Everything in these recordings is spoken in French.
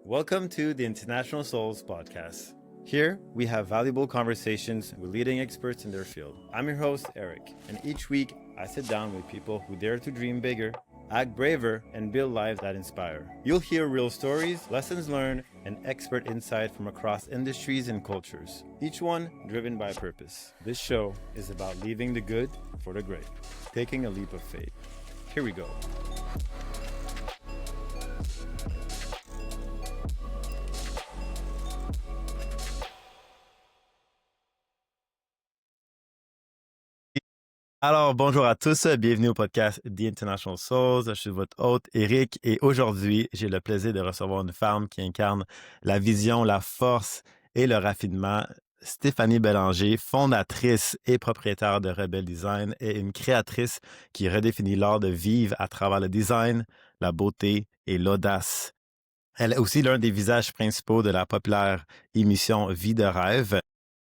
Welcome to the International Souls Podcast. Here, we have valuable conversations with leading experts in their field. I'm your host, Eric, and each week I sit down with people who dare to dream bigger, act braver, and build lives that inspire. You'll hear real stories, lessons learned, and expert insight from across industries and cultures, each one driven by purpose. This show is about leaving the good for the great, taking a leap of faith. Here we go. Alors, bonjour à tous, bienvenue au podcast The International Souls. Je suis votre hôte, Eric, et aujourd'hui, j'ai le plaisir de recevoir une femme qui incarne la vision, la force et le raffinement. Stéphanie Bélanger, fondatrice et propriétaire de Rebel Design, est une créatrice qui redéfinit l'art de vivre à travers le design, la beauté et l'audace. Elle est aussi l'un des visages principaux de la populaire émission Vie de rêve,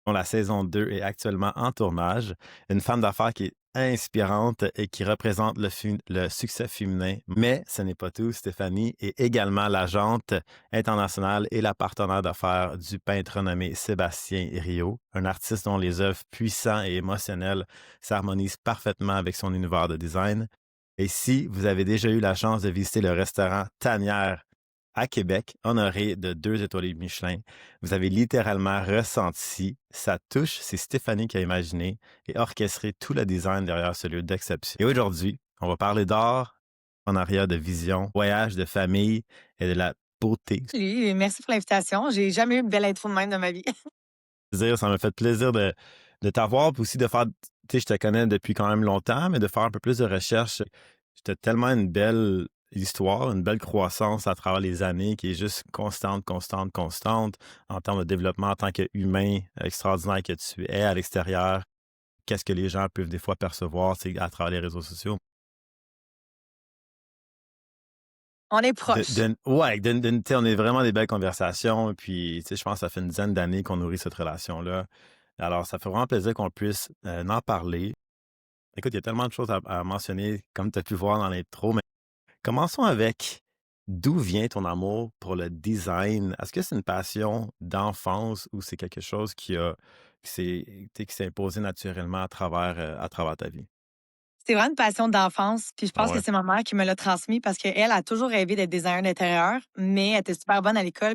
dont la saison 2 est actuellement en tournage. Une femme d'affaires qui est inspirante et qui représente le succès féminin. Mais ce n'est pas tout. Stéphanie est également l'agente internationale et la partenaire d'affaires du peintre nommé Sébastien Rio, un artiste dont les œuvres puissantes et émotionnelles s'harmonisent parfaitement avec son univers de design. Et si vous avez déjà eu la chance de visiter le restaurant Tanière à Québec, honoré de 2 étoiles Michelin, vous avez littéralement ressenti sa touche. C'est Stéphanie qui a imaginé et orchestré tout le design derrière ce lieu d'exception. Et aujourd'hui, on va parler d'art, en arrière de vision, voyage de famille et de la beauté. Salut, merci pour l'invitation. J'ai jamais eu une belle intro de même dans ma vie. Ça m'a fait plaisir de t'avoir, puis aussi de faire, tu sais, je te connais depuis quand même longtemps, mais de faire un peu plus de recherche. C'était tellement une belle histoire, une belle croissance à travers les années qui est juste constante en termes de développement en tant qu'humain extraordinaire que tu es à l'extérieur. Qu'est-ce que les gens peuvent des fois percevoir, tu sais, à travers les réseaux sociaux. On est proches. Tu sais, on est vraiment des belles conversations. Puis, tu sais, je pense que ça fait une dizaine d'années qu'on nourrit cette relation-là. Alors, ça fait vraiment plaisir qu'on puisse en parler. Écoute, il y a tellement de choses à mentionner, comme tu as pu voir dans l'intro, mais commençons avec d'où vient ton amour pour le design? Est-ce que c'est une passion d'enfance ou c'est quelque chose qui s'est imposé naturellement à travers ta vie? C'est vraiment une passion d'enfance. Puis je Ah pense que ouais? c'est ma mère qui me l'a transmis parce qu'elle a toujours rêvé d'être designer d'intérieur, mais elle était super bonne à l'école.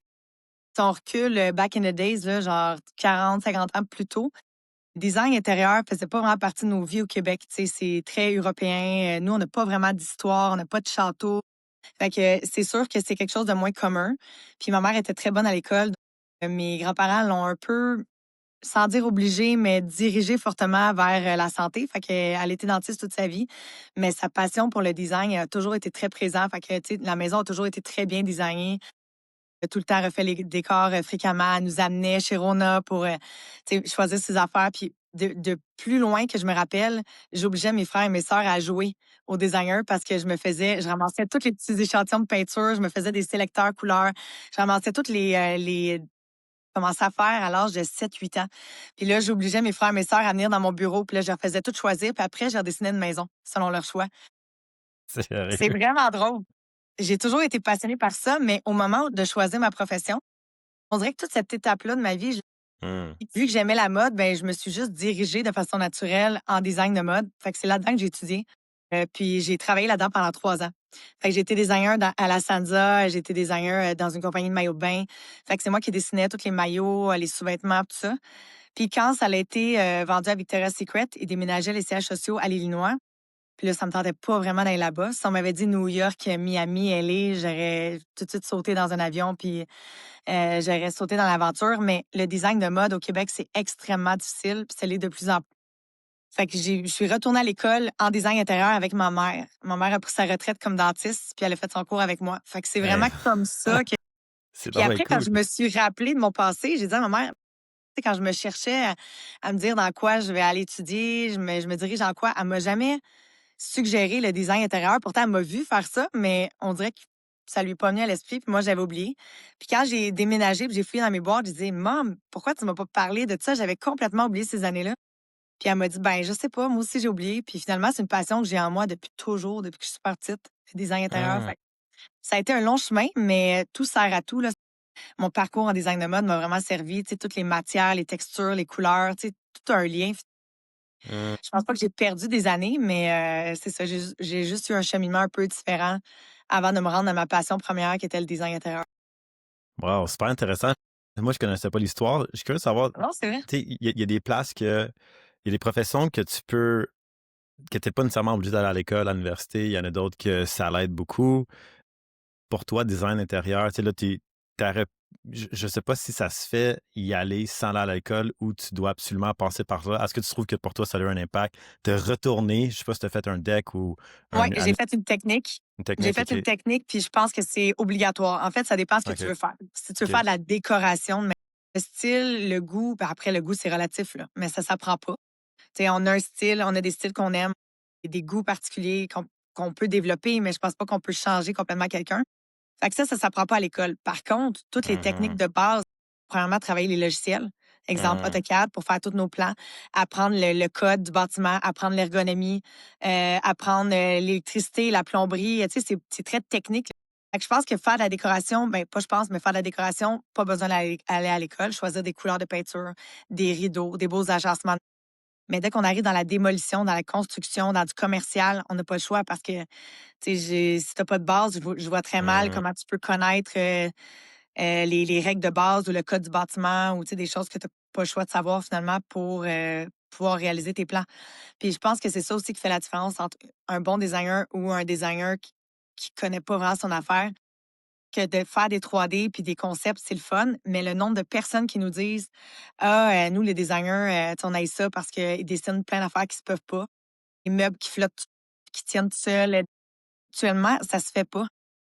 Si on recule back in the days, là, genre 40, 50 ans plus tôt, le design intérieur faisait pas vraiment partie de nos vies au Québec. Tu sais, c'est très européen. Nous, on n'a pas vraiment d'histoire, on n'a pas de château. Fait que c'est sûr que c'est quelque chose de moins commun. Puis ma mère était très bonne à l'école. Mes grands-parents l'ont un peu sans dire obligée, mais dirigée fortement vers la santé. Fait qu'elle était dentiste toute sa vie, mais sa passion pour le design a toujours été très présente. Fait que, tu sais, la maison a toujours été très bien designée. Elle a tout le temps refait les décors fréquemment. Elle nous amenait chez Rona pour tu sais, choisir ses affaires. Puis de plus loin que je me rappelle, j'obligeais mes frères et mes sœurs à jouer au designer parce que je ramassais tous les petits échantillons de peinture, je me faisais des sélecteurs couleurs, je ramassais toutes les commencé à faire à l'âge de 7, 8 ans. Puis là, j'obligeais mes frères et mes sœurs à venir dans mon bureau. Puis là, je leur faisais tout choisir. Puis après, je leur dessinais une maison selon leur choix. C'est sérieux? C'est vraiment drôle. J'ai toujours été passionnée par ça, mais au moment de choisir ma profession, on dirait que toute cette étape-là de ma vie, Hmm. vu que j'aimais la mode, ben, je me suis juste dirigée de façon naturelle en design de mode. Fait que c'est là-dedans que j'ai étudié. Puis j'ai travaillé là-dedans pendant 3 ans. Fait que j'ai été designer à la Sansa, j'ai été designer dans une compagnie de maillots de bain. Fait que c'est moi qui dessinais tous les maillots, les sous-vêtements, tout ça. Puis quand ça a été vendu à Victoria's Secret, ils déménageaient les sièges sociaux à l'Illinois. Puis là, ça me tentait pas vraiment d'aller là-bas. Si on m'avait dit New York, Miami, LA, j'aurais tout de suite sauté dans un avion puis j'aurais sauté dans l'aventure. Mais le design de mode au Québec, c'est extrêmement difficile puis ça l'est de plus en plus. Fait que je suis retournée à l'école en design intérieur avec ma mère. Ma mère a pris sa retraite comme dentiste puis elle a fait son cours avec moi. Fait que c'est Eh, vraiment comme ça que... c'est Puis donc après, quand cool. je me suis rappelée de mon passé, j'ai dit à ma mère, sais, quand je me cherchais à me dire dans quoi je vais aller étudier, je me dirige en quoi, elle m'a jamais suggéré le design intérieur. Pourtant, elle m'a vu faire ça, mais on dirait que ça lui est pas venu à l'esprit, puis moi, j'avais oublié. Puis quand j'ai déménagé, puis j'ai fouillé dans mes boîtes, j'ai dit, Mom, pourquoi tu m'as pas parlé de ça? J'avais complètement oublié ces années-là. Puis elle m'a dit, ben, je sais pas, moi aussi, j'ai oublié. Puis finalement, c'est une passion que j'ai en moi depuis toujours, depuis que je suis super petite, le design intérieur. Fait Ah. que ça a été un long chemin, mais tout sert à tout, là. mon parcours en design de mode m'a vraiment servi, tu sais, toutes les matières, les textures, les couleurs, tu sais, tout a un lien. Mmh. Je pense pas que j'ai perdu des années, mais c'est ça, j'ai juste eu un cheminement un peu différent avant de me rendre à ma passion première qui était le design intérieur. Wow, super intéressant. Moi, je connaissais pas l'histoire. Je suis curieux de savoir, Non, c'est vrai. tu sais, il y a des places que il y a des professions que tu peux que tu pas nécessairement obligé d'aller à l'école, à l'université. Il y en a d'autres que ça l'aide beaucoup. Pour toi, design intérieur, tu sais, là, tu je sais pas si ça se fait y aller sans aller à l'école ou tu dois absolument passer par là. Est-ce que tu trouves que pour toi, ça a eu un impact de retourner, je sais pas si tu as fait un deck ou Oui, un j'ai fait une technique. une J'ai technique? fait OK. une technique, puis je pense que c'est obligatoire. En fait, ça dépend ce que tu OK. veux faire. Si tu veux OK. faire de la décoration, mais le style, le goût, puis après, le goût, c'est relatif, là, mais ça s'apprend pas. Tu sais, on a un style, on a des styles qu'on aime, et des goûts particuliers qu'on peut développer, mais je pense pas qu'on peut changer complètement quelqu'un. Fait que ça s'apprend pas à l'école. Par contre, toutes les techniques Mhm. de base, premièrement, travailler les logiciels. Exemple, Mhm. AutoCAD pour faire tous nos plans, apprendre le code du bâtiment, apprendre l'ergonomie, apprendre l'électricité, la plomberie. Tu sais, c'est très technique. Fait que je pense que faire de la décoration, ben pas je pense, mais faire de la décoration, pas besoin d'aller à l'école, choisir des couleurs de peinture, des rideaux, des beaux agencements. Mais dès qu'on arrive dans la démolition, dans la construction, dans du commercial, on n'a pas le choix parce que, tu sais, si t'as pas de base, je vois très mal Mhm. comment tu peux connaître les règles de base ou le code du bâtiment ou, tu sais, des choses que tu pas le choix de savoir finalement pour pouvoir réaliser tes plans. Puis je pense que c'est ça aussi qui fait la différence entre un bon designer ou un designer qui connaît pas vraiment son affaire, que de faire des 3D puis des concepts, c'est le fun, mais le nombre de personnes qui nous disent: «Ah, nous, les designers, tu sais, on haït ça parce qu'ils dessinent plein d'affaires qui se peuvent pas. Les meubles qui flottent, qui tiennent tout seuls». Actuellement, ça se fait pas.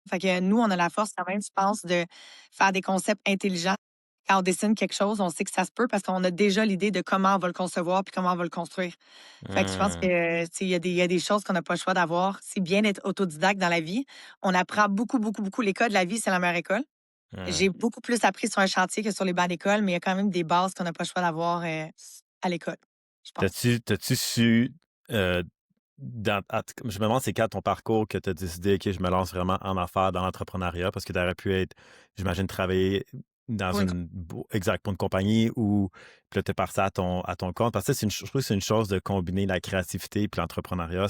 Fait que nous, on a la force quand même, je pense, de faire des concepts intelligents. Quand on dessine quelque chose, on sait que ça se peut parce qu'on a déjà l'idée de comment on va le concevoir puis comment on va le construire. Fait que je pense Mhm. que, tu sais, il y a des choses qu'on n'a pas le choix d'avoir. C'est bien d'être autodidacte dans la vie. On apprend beaucoup, beaucoup, beaucoup. L'école de la vie, c'est la meilleure école. Mhm. J'ai beaucoup plus appris sur un chantier que sur les bancs d'école, mais il y a quand même des bases qu'on n'a pas le choix d'avoir à l'école, je pense. T'as-tu su, euh, je me demande c'est quand ton parcours que tu as décidé que je me lance vraiment en affaires, dans l'entrepreneuriat, parce que tu aurais pu être, j'imagine, travailler dans Pour une exact, pour une compagnie ou puis là, tu es parti à ton compte. Parce que je trouve que c'est une chose de combiner la créativité puis l'entrepreneuriat.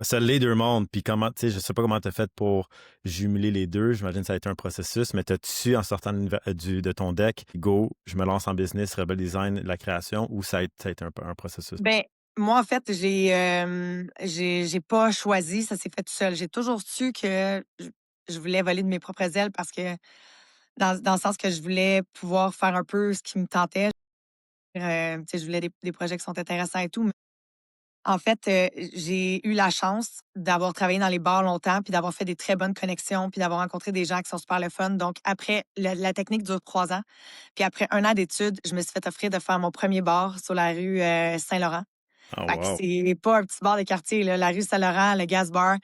Ça l'est deux mondes. Puis comment, tu sais, je sais pas comment tu as fait pour jumeler les deux. J'imagine que ça a été un processus, mais t'as-tu, en sortant de ton deck, go, je me lance en business, Rebel Design, la création, ou ça a été un processus? Ben, moi, en fait, j'ai pas choisi, ça s'est fait tout seul. J'ai toujours su que je voulais voler de mes propres ailes parce que dans le sens que je voulais pouvoir faire un peu ce qui me tentait. Tu sais, je voulais des projets qui sont intéressants et tout. Mais en fait, j'ai eu la chance d'avoir travaillé dans les bars longtemps, puis d'avoir fait des très bonnes connexions, puis d'avoir rencontré des gens qui sont super le fun. Donc, après, la technique dure 3 ans. Puis après un an d'études, je me suis fait offrir de faire mon premier bar sur la rue Saint-Laurent. Oh, Fait que wow. c'est pas un petit bar de quartier, là. La rue Saint-Laurent, le Gas Bar.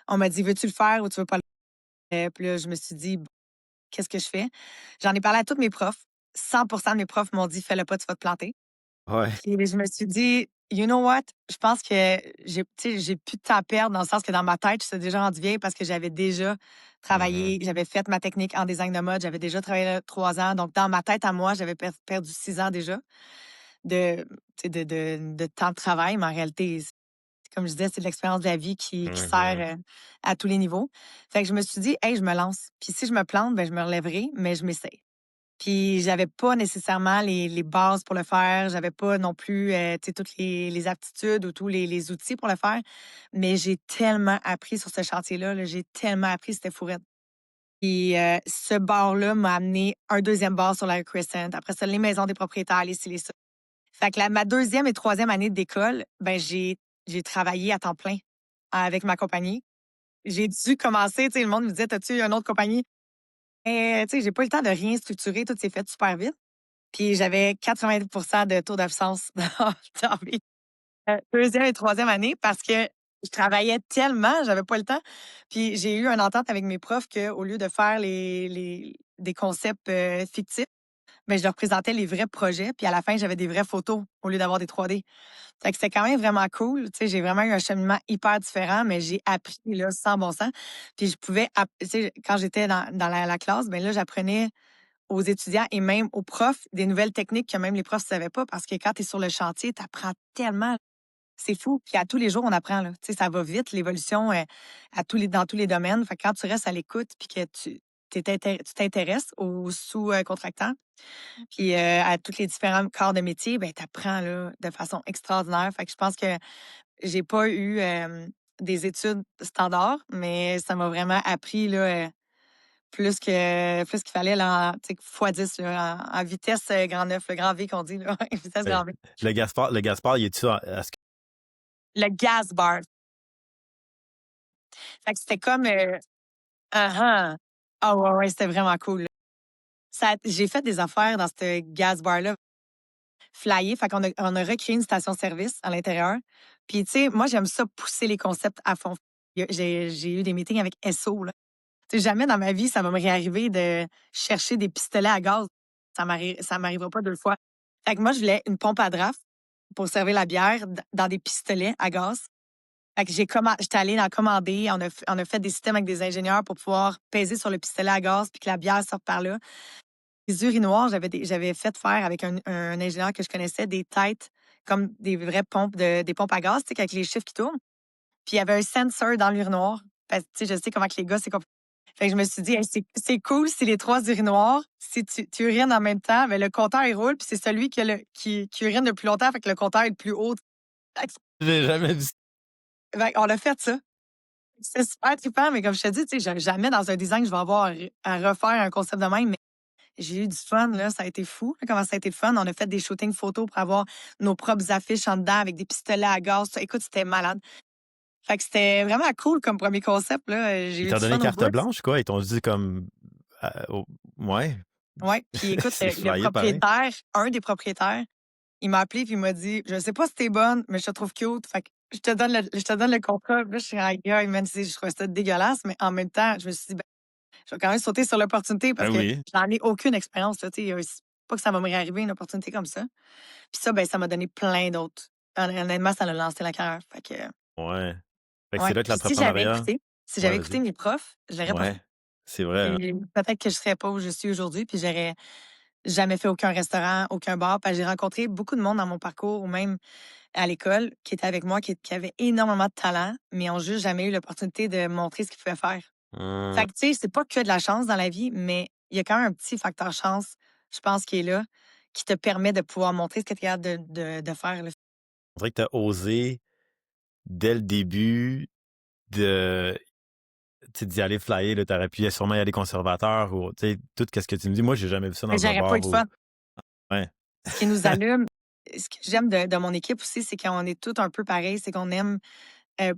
On m'a dit: «Veux-tu le faire ou tu veux pas le faire?» Puis là, je me suis dit: «Bon, qu'est-ce que je fais?» J'en ai parlé à tous mes profs. 100% de mes profs m'ont dit: «Fais-le pas, tu vas te planter». Ouais. Puis je me suis dit: «You know what? Je pense que j'ai plus de temps à perdre», dans le sens que dans ma tête, j'étais déjà rendue vieille parce que j'avais déjà Mhm. travaillé, j'avais fait ma technique en design de mode, j'avais déjà travaillé là 3 ans. Donc dans ma tête à moi, j'avais perdu 6 ans déjà de, tu sais, de temps de travail, mais en réalité, comme je disais, c'est de l'expérience de la vie qui sert, Mhm. à tous les niveaux. Fait que je me suis dit: «Hey, je me lance. Puis si je me plante, ben je me relèverai, mais je m'essaye». Puis j'avais pas nécessairement les bases pour le faire. J'avais pas non plus, tu sais, toutes les aptitudes ou tous les outils pour le faire. Mais j'ai tellement appris sur ce chantier-là, là. J'ai tellement appris, c'était fou raide. Puis, ce bar-là m'a amené un deuxième bar sur la rue Crescent. Après ça, les maisons des propriétaires, les ci, les ça. Fait que ma deuxième et troisième année d'école, ben, j'ai travaillé à temps plein avec ma compagnie. J'ai dû commencer, tu sais, le monde me disait: «As-tu une autre compagnie?» Tu sais, j'ai pas eu le temps de rien structurer, tout s'est fait super vite. Puis j'avais 80 de taux d'absence dans mes 2e et troisième année parce que je travaillais tellement, j'avais pas le temps. Puis j'ai eu une entente avec mes profs qu'au lieu de faire des concepts, fictifs, ben je leur présentais les vrais projets, puis à la fin, j'avais des vraies photos au lieu d'avoir des 3D. Fait que c'était quand même vraiment cool. Tu sais, j'ai vraiment eu un cheminement hyper différent, mais j'ai appris là, sans bon sens. Puis je pouvais tu sais, quand j'étais dans la classe, ben là, j'apprenais aux étudiants et même aux profs des nouvelles techniques que même les profs ne savaient pas parce que quand tu es sur le chantier, tu apprends tellement. C'est fou. Puis à tous les jours, on apprend. Là. Tu sais, ça va vite, l'évolution dans tous les domaines. Fait que quand tu restes à l'écoute puis que tu t'intéresses aux sous-contractants puis à tous les différents corps de métier, ben, tu apprends de façon extraordinaire. Fait que je pense que j'ai pas eu des études standards, mais ça m'a vraiment appris là, plus qu'il fallait là, tu sais, fois 10 là, en vitesse grand 9, le grand V qu'on dit, là, vitesse Ouais. grand V. Le Gaspard, il est-tu Le gas bar. Fait que c'était comme ah ah ouais, ouais, c'était vraiment cool. Là. J'ai fait des affaires dans ce gas bar-là, flyer. Fait qu'on a recréé une station-service à l'intérieur. Puis, tu sais, moi, j'aime ça pousser les concepts à fond. J'ai eu des meetings avec SO, là. Tu sais, jamais dans ma vie, ça va me réarriver de chercher des pistolets à gaz. Ça m'arrivera pas 2 fois. Fait que moi, je voulais une pompe à draft pour servir la bière dans des pistolets à gaz. Fait que j'étais allée en commander. On a fait des systèmes avec des ingénieurs pour pouvoir peser sur le pistolet à gaz puis que la bière sorte par là. Les urinoirs, j'avais fait faire avec un ingénieur que je connaissais des têtes comme des vraies pompes des pompes à gaz, tu sais, avec les chiffres qui tournent. Puis il y avait un sensor dans l'urinoir. Parce que, tu sais, je sais comment que les gars, c'est compliqué. Fait que je me suis dit, hey, c'est cool si les 3 urinoirs, si tu urines en même temps, ben, le compteur, il roule, puis c'est celui qui urine le plus longtemps, fait que le compteur est le plus haut. Fait j'ai jamais vu ça. on a fait ça. C'est super trippant, mais comme je te dis, tu sais, jamais dans un design, je vais avoir à refaire un concept de même, mais j'ai eu du fun, là. Ça a été fou, là, comment ça a été le fun. On a fait des shootings photos pour avoir nos propres affiches en dedans avec des pistolets à gaz. Écoute, c'était malade. Fait que c'était vraiment cool comme premier concept, là. J'ai Ils eu t'ont du donné fun au carte bout. blanche, quoi? Ils t'ont dit comme ouais. Ouais. Puis écoute, C'est le flyé pareil. propriétaire, un des propriétaires, il m'a appelé puis il m'a dit: «Je sais pas si t'es bonne, mais je te trouve cute. Fait que je te donne le contrat.» Puis là, je suis: «Aïe, aïe, man», je trouvais ça dégueulasse, mais en même temps, je me suis dit: «Ben, je vais quand même sauter sur l'opportunité parce Ben que oui. j'en ai aucune expérience, là, tu sais, c'est pas que ça va me réarriver une opportunité comme ça.» Puis ça, ben, ça m'a donné plein d'autres. Honnêtement, ça a lancé la carrière. Fait que, Ouais. Fait que c'est ouais. là que Puis si j'avais l'entrepreneuriat. écouté, si Ouais, j'avais écouté vas-y. mes profs, je l'aurais pas fait. Ouais. C'est vrai, hein. Puis peut-être que je serais pas où je suis aujourd'hui, puis j'aurais jamais fait aucun restaurant, aucun bar. Parce que j'ai rencontré beaucoup de monde dans mon parcours ou même à l'école qui était avec moi, qui avait énormément de talent, mais ont juste jamais eu l'opportunité de montrer ce qu'ils pouvaient faire. Mmh. Fait que, tu sais, c'est pas que de la chance dans la vie, mais il y a quand même un petit facteur chance, je pense, qui est là, qui te permet de pouvoir montrer ce que tu es capable de faire, là. On dirait que tu as osé dès le début de tu sais, d'y aller flyer, là, tu aurais pu sûrement y aller conservateur ou tu sais, tout ce que tu me dis. Moi, j'ai jamais vu ça Mais dans un j'aurais pas eu bar de où fun. ouais. Ce qui nous allume, ce que j'aime de mon équipe aussi, c'est qu'on est tous un peu pareils, c'est qu'on aime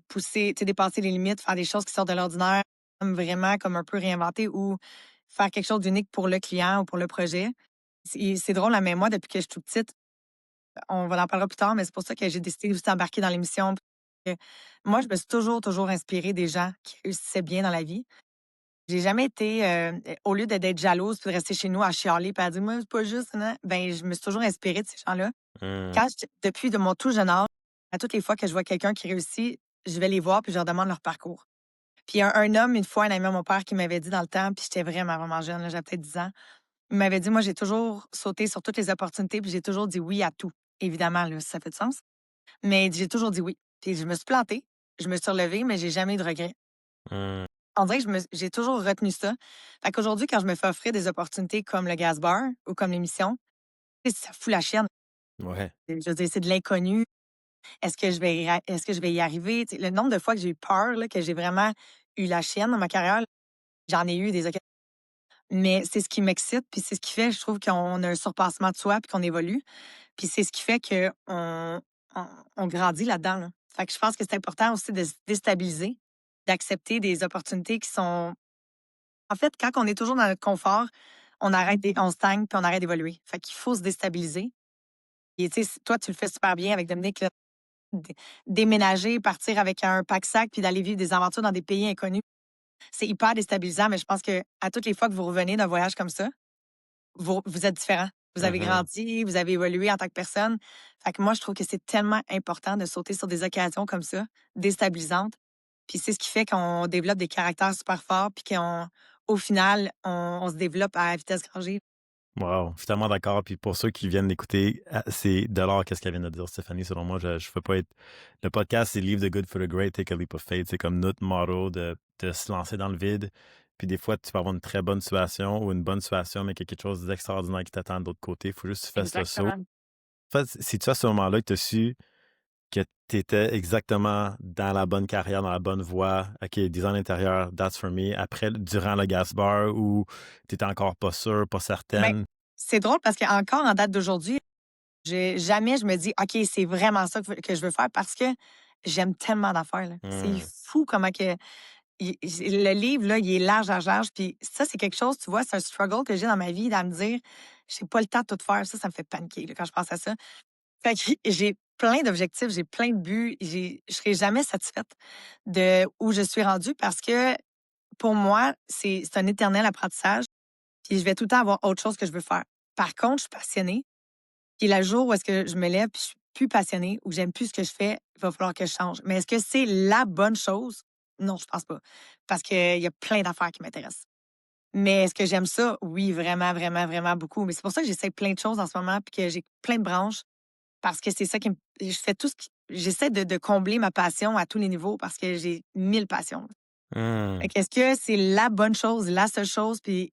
pousser, tu sais, dépasser les limites, faire des choses qui sortent de l'ordinaire, on aime vraiment comme un peu réinventer ou faire quelque chose d'unique pour le client ou pour le projet. C'est drôle, hein, mais moi, depuis que je suis toute petite, on va en parler plus tard, mais c'est pour ça que j'ai décidé aussi d'embarquer dans l'émission. Moi, je me suis toujours, toujours inspirée des gens qui réussissaient bien dans la vie. J'ai jamais été, au lieu d'être jalouse puis de rester chez nous à chialer puis à dire: «Moi, c'est pas juste, nan», ben, je me suis toujours inspirée de ces gens-là. Mmh. Depuis de mon tout jeune âge, à toutes les fois que je vois quelqu'un qui réussit, je vais les voir puis je leur demande leur parcours. Puis un homme, une fois, un ami à mon père qui m'avait dit dans le temps, puis j'étais vraiment, vraiment jeune, là, j'avais peut-être 10 ans, il m'avait dit: «Moi, j'ai toujours sauté sur toutes les opportunités puis j'ai toujours dit oui à tout». Évidemment, là, ça fait du sens, mais j'ai toujours dit oui. Puis je me suis plantée, je me suis relevée, mais j'ai jamais eu de regrets. Mmh. On dirait que j'ai toujours retenu ça. Fait qu'aujourd'hui, quand je me fais offrir des opportunités comme le gas bar ou comme l'émission, tu sais, ça fout la chienne. Ouais. Je veux dire, c'est de l'inconnu. Est-ce que je vais y arriver? Tu sais, le nombre de fois que j'ai eu peur, là, que j'ai vraiment eu la chienne dans ma carrière, j'en ai eu des occasions. Mais c'est ce qui m'excite, puis c'est ce qui fait, je trouve, qu'on a un surpassement de soi, puis qu'on évolue. Puis c'est ce qui fait qu'on grandit là-dedans, là. Fait que je pense que c'est important aussi de se déstabiliser, d'accepter des opportunités qui sont en fait, quand on est toujours dans notre confort, on stagne, puis on arrête d'évoluer. Fait qu'il faut se déstabiliser. Et tu sais, toi, tu le fais super bien avec Dominique, là, dé déménager, partir avec un pack-sac, puis d'aller vivre des aventures dans des pays inconnus. C'est hyper déstabilisant, mais je pense que à toutes les fois que vous revenez d'un voyage comme ça, vous êtes différent. Vous avez Mmh. grandi, vous avez évolué en tant que personne. Fait que moi, je trouve que c'est tellement important de sauter sur des occasions comme ça, déstabilisantes. Puis c'est ce qui fait qu'on développe des caractères super forts, puis qu'au final, on se développe à vitesse grand G. Wow, je suis tellement d'accord. Puis pour ceux qui viennent d'écouter, c'est de l'or qu'est-ce qu'elle vient de dire, Stéphanie. Selon moi, je ne peux pas être. Le podcast, c'est Leave the good for the great, take a leap of faith. C'est comme notre motto de se lancer dans le vide. Puis des fois, tu peux avoir une très bonne situation ou une bonne situation, mais qu'il y a quelque chose d'extraordinaire qui t'attend de l'autre côté. Il faut juste que tu fasses le saut. Exactement. En fait, c'est-tu à ce moment-là que tu as su que tu étais exactement dans la bonne carrière, dans la bonne voie? OK, design intérieur, that's for me. Après, durant le gas bar, où tu n'étais encore pas sûr, pas Ben, certaine. c'est drôle parce qu'encore en date d'aujourd'hui, jamais je me dis: «OK, c'est vraiment ça que je veux faire» parce que j'aime tellement d'affaires, là. C'est Hmm. fou comment que le livre, là, il est large, large, large. Puis ça, c'est quelque chose, tu vois, c'est un struggle que j'ai dans ma vie, à me dire: «J'ai pas le temps de tout faire». Ça me fait paniquer, là, quand je pense à ça. Fait que j'ai plein d'objectifs, j'ai plein de buts, je serai jamais satisfaite de où je suis rendue parce que, pour moi, c'est un éternel apprentissage, puis je vais tout le temps avoir autre chose que je veux faire. Par contre, je suis passionnée, puis le jour où est-ce que je me lève, puis je suis plus passionnée ou que j'aime plus ce que je fais, il va falloir que je change. Mais est-ce que c'est la bonne chose? Non, je pense pas. Parce qu'il y a plein d'affaires qui m'intéressent. Mais est-ce que j'aime ça? Oui, vraiment, vraiment, vraiment beaucoup. Mais c'est pour ça que j'essaie plein de choses en ce moment, puis que j'ai plein de branches, parce que c'est ça qui me. Je fais tout ce qui. J'essaie de combler ma passion à tous les niveaux parce que j'ai 1000 passions. Hmm. Fait qu'est-ce que c'est la bonne chose, la seule chose? Puis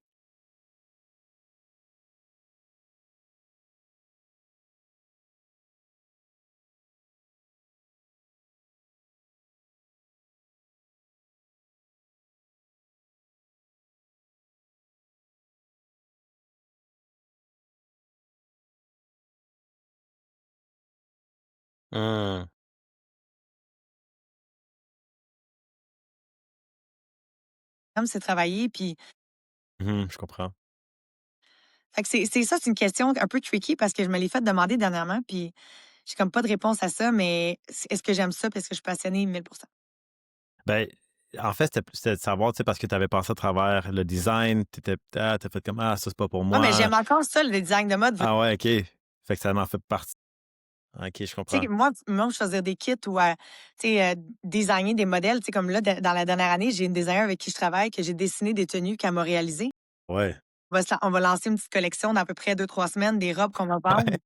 Hmm. comme c'est travailler, puis Mhm, je comprends. fait que c'est ça, c'est une question un peu tricky parce que je me l'ai fait demander dernièrement, puis j'ai comme pas de réponse à ça, mais est-ce que j'aime ça parce que je suis passionnée 1000. Ben, en fait, c'était de savoir, tu sais, parce que tu avais passé à travers le design, t'as fait comme, ah, ça, c'est pas pour Ah, mais moi. j'aime encore ça, le design de mode. Ah ouais, OK. Fait que ça en fait partie. OK, je Tu comprends. sais, moi, choisir des kits ou, tu sais, designer des modèles, tu sais, comme là, dans la dernière année, j'ai une designer avec qui je travaille, que j'ai dessiné des tenues qu'elle m'a réalisées. Ouais. On va lancer une petite collection d'à peu près 2 3 semaines, des robes qu'on va vendre. Ouais.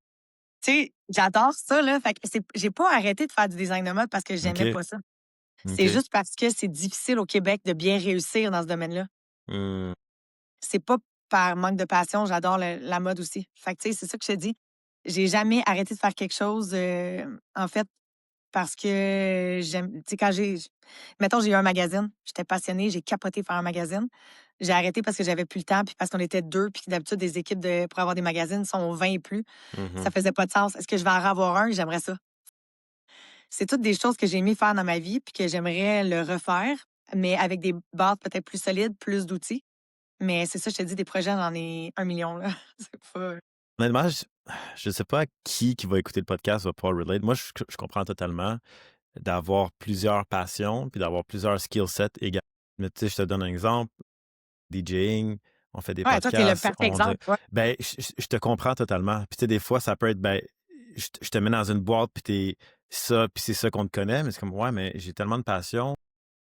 Tu sais, j'adore ça, là. Fait que j'ai pas arrêté de faire du design de mode parce que j'aimais OK. pas ça. C'est OK. juste parce que c'est difficile au Québec de bien réussir dans ce domaine-là. Hmm. C'est pas par manque de passion, j'adore la mode aussi. Fait que, tu sais, c'est ça que je te dis. J'ai jamais arrêté de faire quelque chose, en fait, parce que j'aime. Tu sais, mettons, j'ai eu un magazine, j'étais passionnée, j'ai capoté faire un magazine. J'ai arrêté parce que j'avais plus le temps, puis parce qu'on était 2, puis que d'habitude, des équipes pour avoir des magazines sont 20 et plus. Ça Mhm. faisait pas de sens. Est-ce que je vais en avoir un? J'aimerais ça. C'est toutes des choses que j'ai aimé faire dans ma vie, puis que j'aimerais le refaire, mais avec des bases peut-être plus solides, plus d'outils. Mais c'est ça, je te dis, des projets, j'en ai 1 million, là. C'est pas. Honnêtement, je sais pas qui va écouter le podcast va pouvoir relate. Moi, je comprends totalement d'avoir plusieurs passions puis d'avoir plusieurs skill sets également. Mais tu sais, je te donne un exemple. DJing, on fait des Ouais, toi, t'es le podcasts, parfait exemple. Ouais. ben, je te comprends totalement. Puis tu sais, des fois, ça peut être, ben, je te mets dans une boîte, puis t'es ça, puis c'est ça qu'on te connaît, mais c'est comme, ouais, mais j'ai tellement de passion,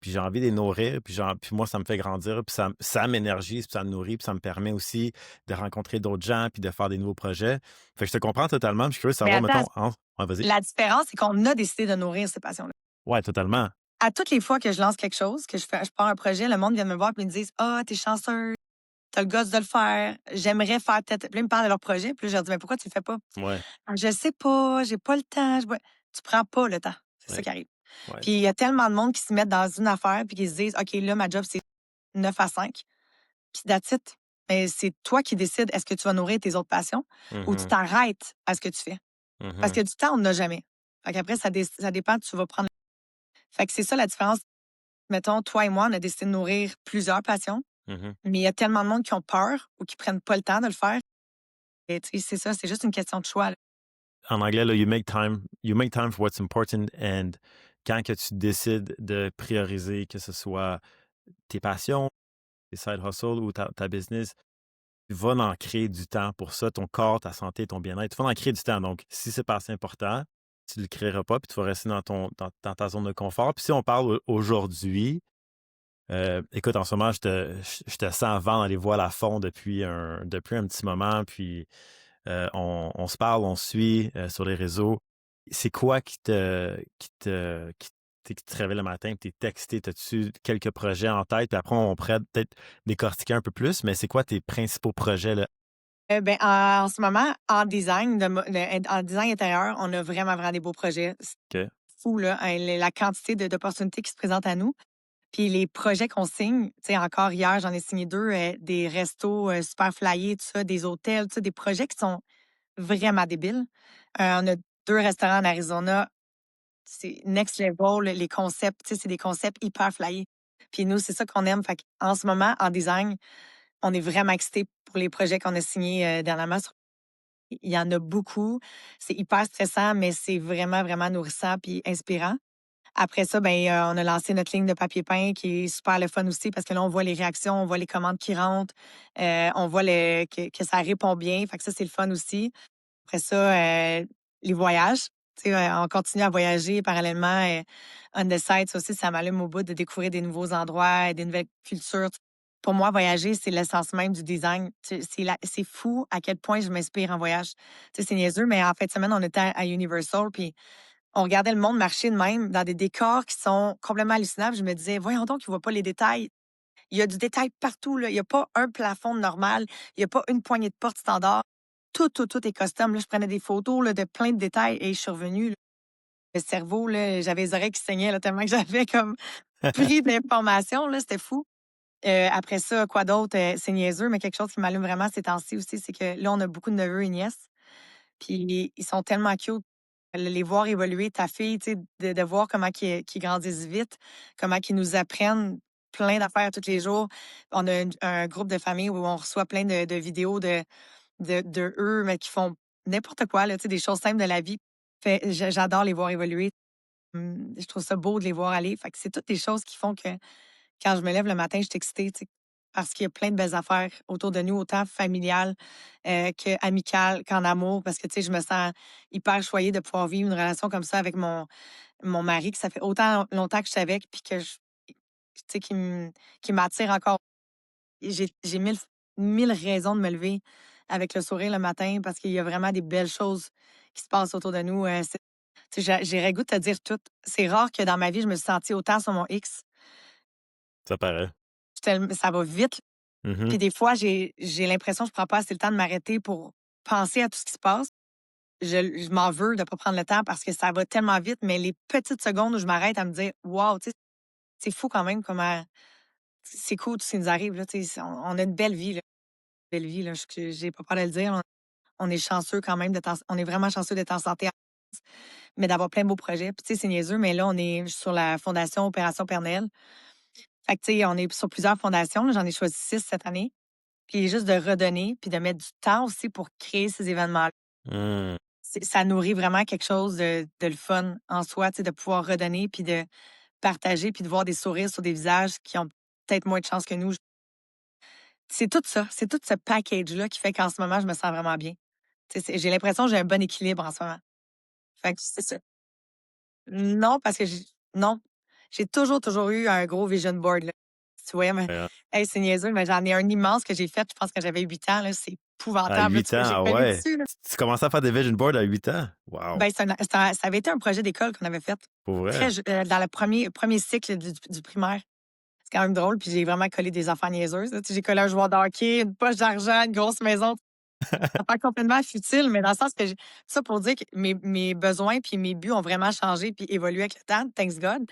puis j'ai envie de les nourrir, puis moi, ça me fait grandir, puis ça m'énergise, puis ça me nourrit, puis ça me permet aussi de rencontrer d'autres gens, puis de faire des nouveaux projets. Fait que je te comprends totalement, puis je suis curieux de Mais savoir, attends, mettons, ouais, vas-y. la différence, c'est qu'on a décidé de nourrir ces passions-là. Ouais, totalement. À toutes les fois que je lance quelque chose, que je pars un projet, le monde vient me voir et ils me disent: «Ah, t'es chanceuse, t'as le gosse de le faire, j'aimerais faire peut-être». Puis là, ils me parlent de leur projet, puis là, je leur dis: «Mais pourquoi tu le fais pas?» Ouais, «Ah, je sais pas, j'ai pas le temps. Tu prends pas le temps. C'est ça ouais, qui arrive. ouais. Puis il y a tellement de monde qui se mettent dans une affaire puis qui se disent: «OK, là, ma job, c'est 9 à 5, puis that's it». Mais c'est toi qui décides, est-ce que tu vas nourrir tes autres passions ou tu Mhm, t'arrêtes à ce que tu fais? Parce que mhm, du temps, on n'en a jamais. Fait qu'après, ça dépend, tu vas prendre. Fait que c'est ça la différence. Mettons, toi et moi, on a décidé de nourrir plusieurs passions, mhm. mais il y a tellement de monde qui ont peur ou qui prennent pas le temps de le faire. Et tu sais, c'est ça, c'est juste une question de choix, là. En anglais, là, you make time for what's important. And quand que tu décides de prioriser, que ce soit tes passions, tes side hustles ou ta business, tu vas en créer du temps pour ça, ton corps, ta santé, ton bien-être. Tu vas en créer du temps. Donc, si c'est pas assez important, tu ne le créeras pas, puis tu vas rester dans ta zone de confort. Puis si on parle aujourd'hui, Écoute, en ce moment, je te sens vendre les voiles à fond depuis un petit moment, puis on se parle, on se suit sur les réseaux. C'est quoi qui te réveille le matin, puis t'es texté? As-tu quelques projets en tête? Puis après, on pourrait peut-être décortiquer un peu plus, mais c'est quoi tes principaux projets là? Ben, en ce moment, en design en design intérieur, on a vraiment, vraiment des beaux projets. C'est OK. fou, là, la quantité d'opportunités qui se présentent à nous. Puis les projets qu'on signe, tu sais, encore hier, j'en ai signé 2, des restos, super flyés, tout ça, des hôtels, tu sais, des projets qui sont vraiment débiles. On a 2 restaurants en Arizona, c'est next level, les concepts, tu sais, c'est des concepts hyper flyés. Puis nous, c'est ça qu'on aime. Fait qu'en ce moment, en design, on est vraiment excités pour les projets qu'on a signés, dernièrement. Il y en a beaucoup. C'est hyper stressant, mais c'est vraiment, vraiment nourrissant puis inspirant. Après ça, ben, on a lancé notre ligne de papier peint qui est super le fun aussi parce que là, on voit les réactions, on voit les commandes qui rentrent, on voit que ça répond bien. Fait que ça, c'est le fun aussi. Après ça, les voyages. Tu sais, on continue à voyager parallèlement, on the side. Ça aussi, ça m'allume au bout de découvrir des nouveaux endroits, des nouvelles cultures. Pour moi, voyager, c'est l'essence même du design. C'est fou à quel point je m'inspire en voyage. Tu sais, c'est niaiseux, mais en fin de semaine, on était à Universal, puis on regardait le monde marcher de même dans des décors qui sont complètement hallucinants. Je me disais, voyons donc, ils ne voient pas les détails. Il y a du détail partout, là. Il n'y a pas un plafond normal. Il n'y a pas une poignée de porte standard. Tout, tout, tout est custom. Là, je prenais des photos là, de plein de détails et je suis revenue. Là, le cerveau, là, j'avais les oreilles qui saignaient là, tellement que j'avais comme pris d'informations. Là, c'était fou. Après ça, quoi d'autre? C'est niaiseux, mais quelque chose qui m'allume vraiment ces temps-ci aussi, c'est que là, on a beaucoup de neveux et nièces. Puis ils sont tellement cute. Les voir évoluer, ta fille, tu sais, de voir comment qu'ils grandissent vite, comment qu'ils nous apprennent plein d'affaires tous les jours. On a un groupe de famille où on reçoit plein de vidéos de eux, mais qui font n'importe quoi, là, tu sais, des choses simples de la vie. J'adore les voir évoluer. Je trouve ça beau de les voir aller. Fait que c'est toutes des choses qui font que quand je me lève le matin, je suis excitée, tu sais, parce qu'il y a plein de belles affaires autour de nous, autant familiales, qu'amicales, qu'en amour, parce que, tu sais, je me sens hyper choyée de pouvoir vivre une relation comme ça avec mon mari, que ça fait autant longtemps que je suis avec, puis que tu sais, qui m'attire encore. J'ai mille raisons de me lever avec le sourire le matin parce qu'il y a vraiment des belles choses qui se passent autour de nous. Tu sais, j'irais le goût de te dire tout. C'est rare que dans ma vie, je me suis sentie autant sur mon X. Ça paraît. Ça va vite. Mhm. Puis des fois, j'ai l'impression que je prends pas assez le temps de m'arrêter pour penser à tout ce qui se passe. Je m'en veux de pas prendre le temps parce que ça va tellement vite, mais les petites secondes où je m'arrête à me dire: «Wow!» tu sais, c'est fou quand même comment c'est cool tout ce qui nous arrive, là, tu sais, on a une belle vie, là, belle vie, là, j'ai pas peur de le dire. On est chanceux quand même on est vraiment chanceux d'être en santé, mais d'avoir plein de beaux projets. Puis tu sais, c'est niaiseux, mais là, on est sur la fondation Opération Père Noël. Fait que tu sais, on est sur plusieurs fondations, là, j'en ai choisi 6 cette année. Puis juste de redonner, puis de mettre du temps aussi pour créer ces événements-là. Hmm. Ça nourrit vraiment quelque chose de le fun en soi, tu sais, de pouvoir redonner, puis de partager, puis de voir des sourires sur des visages qui ont peut-être moins de chance que nous. C'est tout ça, c'est tout ce package-là qui fait qu'en ce moment, je me sens vraiment bien. Tu sais, j'ai l'impression que j'ai un bon équilibre en ce moment. Fait que c'est ça. Non, parce que non, j'ai toujours, toujours eu un gros vision board, là. Tu vois, mais Ouais, hein. hey, c'est niaiseux, mais j'en ai un immense que j'ai fait, je pense que j'avais 8 ans, là. C'est À épouvantable, là, tout 8 ce que ans, j'ai ah collé ouais. dessus, là. Tu commençais à faire des vision boards à 8 ans? Wow. Ben, ça avait été un projet d'école qu'on avait fait Pour vrai? dans le premier cycle du primaire. C'est quand même drôle, puis j'ai vraiment collé des affaires niaiseuses, là. Tu sais, j'ai collé un joueur de hockey, une poche d'argent, une grosse maison, affaires complètement futile, mais dans le sens que ça pour dire que mes besoins puis mes buts ont vraiment changé puis évolué avec le temps, thanks God.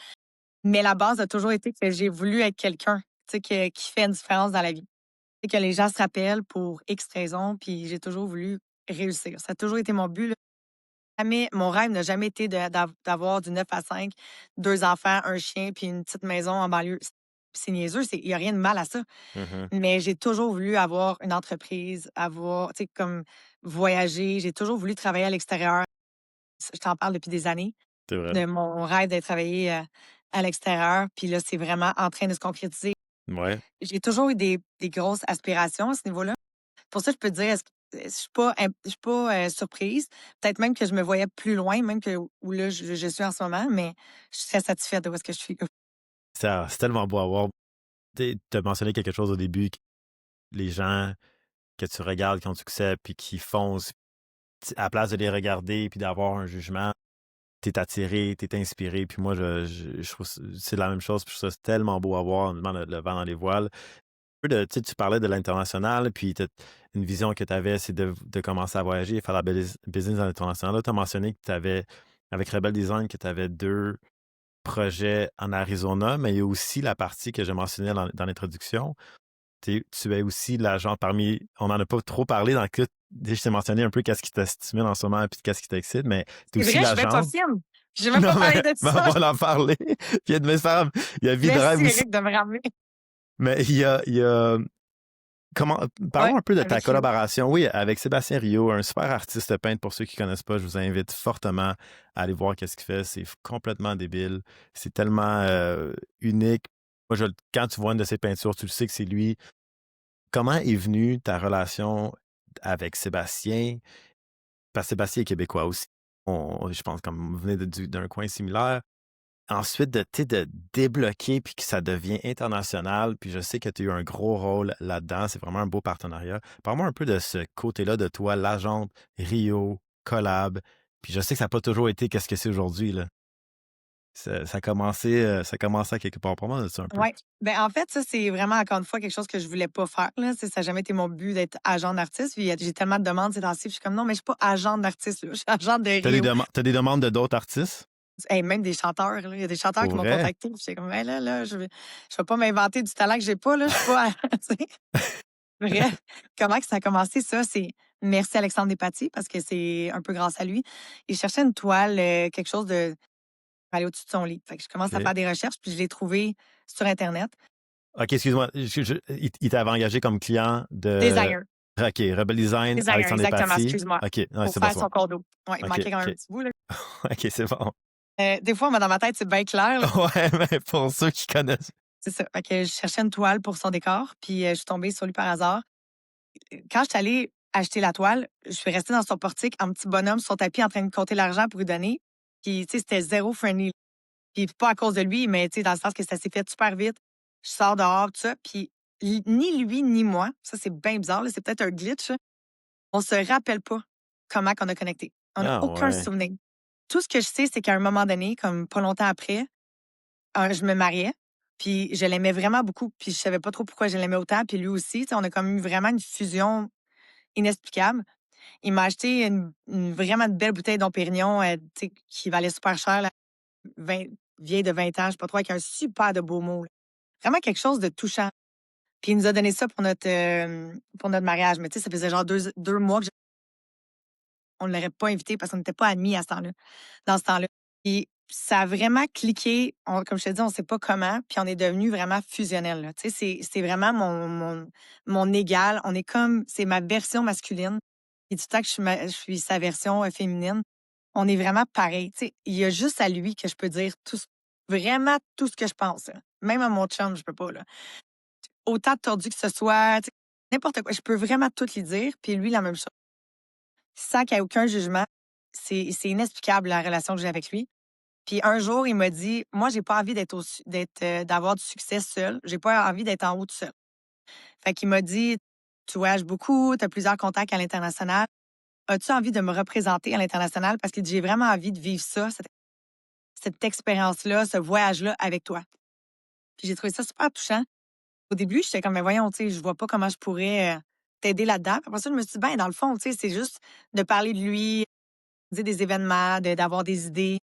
Mais la base a toujours été que j'ai voulu être quelqu'un, tu sais, qui fait une différence dans la vie. Et que les gens se rappellent pour X raisons, puis j'ai toujours voulu réussir. Ça a toujours été mon but, là. Mon rêve n'a jamais été d'avoir du 9 à 5, 2 enfants, un chien, puis une petite maison en banlieue. C'est niaiseux, il n'y a rien de mal à ça. Mhm. Mais j'ai toujours voulu avoir une entreprise, tu sais, comme voyager. J'ai toujours voulu travailler à l'extérieur. Je t'en parle depuis des années C'est vrai. de mon rêve d'être travailler à l'extérieur. Puis là, c'est vraiment en train de se concrétiser. Ouais. J'ai toujours eu des grosses aspirations à ce niveau-là. Pour ça, je peux te dire, je suis pas surprise. Peut-être même que je me voyais plus loin, même que où là, je suis en ce moment, mais je suis très satisfaite de où est-ce que je suis. C'est tellement beau à voir. Tu as mentionné quelque chose au début, que les gens que tu regardes qui ont du succès puis qui foncent, à la place de les regarder puis d'avoir un jugement, t'es attiré, t'es inspiré. Puis moi, je trouve c'est la même chose. Puis je trouve ça tellement beau à voir, honnêtement, le vent dans les voiles. Tu parlais de l'international, puis une vision que tu avais, c'est de commencer à voyager, faire la business à l'international. Tu as mentionné que tu avais, avec Rebel Design, que tu avais deux projets en Arizona, mais il y a aussi la partie que j'ai mentionnée dans l'introduction. Tu es aussi l'agent parmi. On n'en a pas trop parlé dans le. Je t'ai mentionné un peu qu'est-ce qui te stimule en ce moment puis qu'est-ce qui t'excite, mais tu es C'est aussi vrai, je suis même pas l'agente. fine. J'ai même Non, pas parlé mais de on ça. va en parler. Puis il y a de mes femmes, il y a V-Drive Merci, aussi. Eric, de me ramener. Mais il y a comment, Ouais, parlons un peu de ta avec Rio. collaboration. Oui, avec Sébastien Rio, un super artiste peintre. Pour ceux qui ne connaissent pas, je vous invite fortement à aller voir qu'est-ce qu'il fait. C'est complètement débile. C'est tellement unique. Moi, quand tu vois une de ses peintures, tu le sais que c'est lui. Comment est venue ta relation avec Sébastien? Parce que Sébastien est québécois aussi. Je pense comme vous venez d'un coin similaire. Ensuite, de débloquer puis que ça devient international, puis je sais que tu as eu un gros rôle là-dedans, c'est vraiment un beau partenariat. Parle-moi un peu de ce côté-là de toi, l'agente, Rio, collab, puis je sais que ça n'a pas toujours été qu'est-ce que c'est aujourd'hui, là. Ça a commencé à quelque part. Parle-moi de ça un peu. Ouais. Ben, en fait, ça, c'est vraiment, encore une fois, quelque chose que je voulais pas faire, là. Ça n'a jamais été mon but d'être agent d'artiste. Puis j'ai tellement de demandes ces temps-ci. Puis je suis comme, non, mais je suis pas agent d'artiste, là. Je suis agent de Rio. T'as des demandes de d'autres artistes? Hey, même des chanteurs, là. Il y a des chanteurs Pour qui m'ont vrai? contacté. Puis j'étais comme, hey, là, je vais pas m'inventer du talent que j'ai pas, là. Je suis pas, tu sais. Bref, comment que ça a commencé, ça? C'est merci Alexandre Despatie, parce que c'est un peu grâce à lui. Il cherchait une toile, quelque chose de pour aller au-dessus de son lit. Fait que je commence à OK. faire des recherches, puis je l'ai trouvé sur Internet. OK, excuse-moi. Il t'avait engagé comme client de. Designer. OK, Rebel Design, Designer, Alexandre exactement, Despatie. excuse-moi. OK, ouais, Pour c'est bon, faire c'est bon. son condo. Ouais, il OK, manquait quand même un OK. petit bout, là. OK, c'est bon. Des fois, moi, dans ma tête, c'est bien clair, là. Ouais, mais pour ceux qui connaissent. C'est ça. Fait que je cherchais une toile pour son décor, puis je suis tombée sur lui par hasard. Quand je suis allée acheter la toile, je suis restée dans son portique en petit bonhomme sur son tapis en train de compter l'argent pour lui donner. Puis, tu sais, c'était zéro friendly. Puis pas à cause de lui, mais tu sais, dans le sens que ça s'est fait super vite. Je sors dehors, tout ça, puis ni lui ni moi, ça c'est bien bizarre, là, c'est peut-être un glitch, là, on se rappelle pas comment qu'on a connecté. On n'a Ah aucun ouais. souvenir. Tout ce que je sais, c'est qu'à un moment donné, comme pas longtemps après, je me mariais, puis je l'aimais vraiment beaucoup, puis je savais pas trop pourquoi je l'aimais autant, puis lui aussi, tu sais, on a comme eu vraiment une fusion inexplicable. Il m'a acheté une vraiment de belle bouteille Dom Pérignon, tu sais, qui valait super cher, là, 20 vieille de 20 ans, je sais pas trop, avec un super de beau mot, là. Vraiment quelque chose de touchant. Puis il nous a donné ça pour notre mariage. Mais tu sais, ça faisait genre deux mois qu'on ne l'aurait pas invité parce qu'on n'était pas admis à ce temps-là, dans ce temps-là. Puis ça a vraiment cliqué, comme je te dis, on ne sait pas comment, puis on est devenu vraiment fusionnel, là. Tu sais, c'est vraiment mon égal. On est comme, c'est ma version masculine. Et du temps que je suis sa version féminine, on est vraiment pareil. Tu sais, il y a juste à lui que je peux dire vraiment tout ce que je pense, là. Même à mon chum, je peux pas, là. Autant tordu que ce soit, tu sais, n'importe quoi. Je peux vraiment tout lui dire, puis lui, la même chose. Sans qu'il y ait aucun jugement. C'est inexplicable, la relation que j'ai avec lui. Puis un jour, il m'a dit: «Moi, j'ai pas envie d'avoir du succès seul. J'ai pas envie d'être en haut tout seul». Fait qu'il m'a dit: «Tu voyages beaucoup, tu as plusieurs contacts à l'international. As-tu envie de me représenter à l'international? Parce que j'ai vraiment envie de vivre ça, cette expérience-là, ce voyage-là avec toi». Puis j'ai trouvé ça super touchant. Au début, j'étais comme: «Mais voyons, tu sais, je vois pas comment je pourrais, t'aider là-dedans». Puis après ça, je me suis dit: «Ben, dans le fond, tu sais, c'est juste de parler de lui, dire des événements, d'avoir des idées».